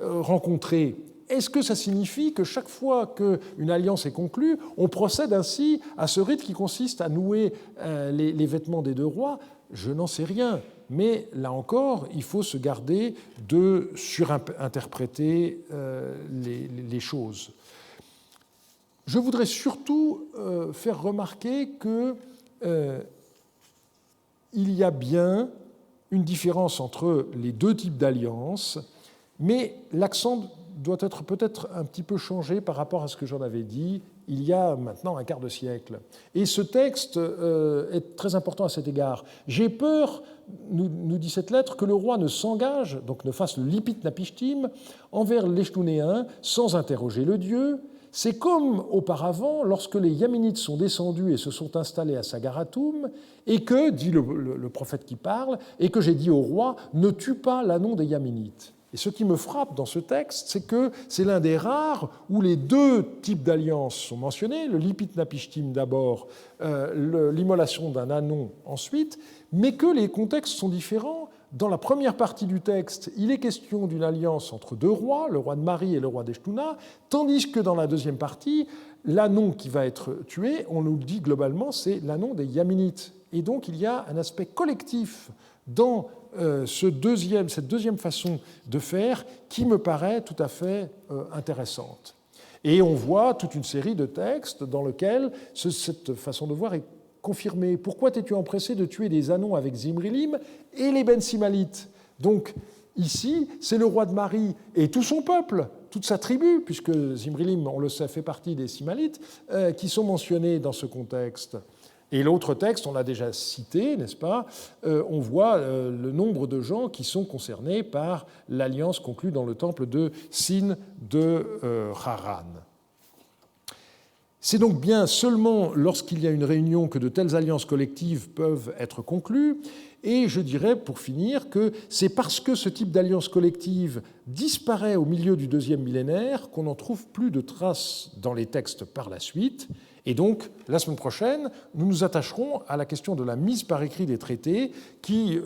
rencontrer. Est-ce que ça signifie que chaque fois qu'une alliance est conclue, on procède ainsi à ce rite qui consiste à nouer les vêtements des 2 rois? Je n'en sais rien. Mais là encore, il faut se garder de surinterpréter les choses. Je voudrais surtout faire remarquer qu'il y a bien une différence entre les 2 types d'alliances Mais l'accent doit être peut-être un petit peu changé par rapport à ce que j'en avais dit il y a maintenant un quart de siècle. Et ce texte est très important à cet égard. J'ai peur, nous dit cette lettre, que le roi ne s'engage, donc ne fasse le lipit napishtim, envers l'Eshnunéen sans interroger le dieu. C'est comme auparavant, lorsque les Yaminites sont descendus et se sont installés à Sagaratum, et que, dit le prophète qui parle, et que j'ai dit au roi, ne tue pas l'Anon des Yaminites. Et ce qui me frappe dans ce texte, c'est que c'est l'un des rares où les deux types d'alliances sont mentionnés, le lipit napishtim d'abord, l'immolation d'un anon ensuite, mais que les contextes sont différents. Dans la première partie du texte, il est question d'une alliance entre deux rois, le roi de Mari et le roi d'Eshtuna, tandis que dans la deuxième partie, l'anon qui va être tué, on nous le dit globalement, c'est l'anon des Yaminites. Et donc il y a un aspect collectif dans cette deuxième façon de faire qui me paraît tout à fait intéressante. Et on voit toute une série de textes dans lesquels cette façon de voir est confirmée. Pourquoi t'es-tu empressé de tuer des Anons avec Zimrilim et les Ben Simalites? Donc ici, c'est le roi de Mari et tout son peuple, toute sa tribu, puisque Zimrilim, on le sait, fait partie des Simalites, qui sont mentionnés dans ce contexte. Et l'autre texte, on l'a déjà cité, n'est-ce pas? On voit le nombre de gens qui sont concernés par l'alliance conclue dans le temple de Sin de Haran. C'est donc bien seulement lorsqu'il y a une réunion que de telles alliances collectives peuvent être conclues. Et je dirais, pour finir, que c'est parce que ce type d'alliance collective disparaît au milieu du deuxième millénaire qu'on n'en trouve plus de traces dans les textes par la suite. Et donc, la semaine prochaine, nous nous attacherons à la question de la mise par écrit des traités, qui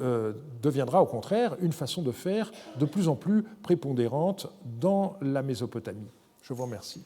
deviendra au contraire une façon de faire de plus en plus prépondérante dans la Mésopotamie. Je vous remercie.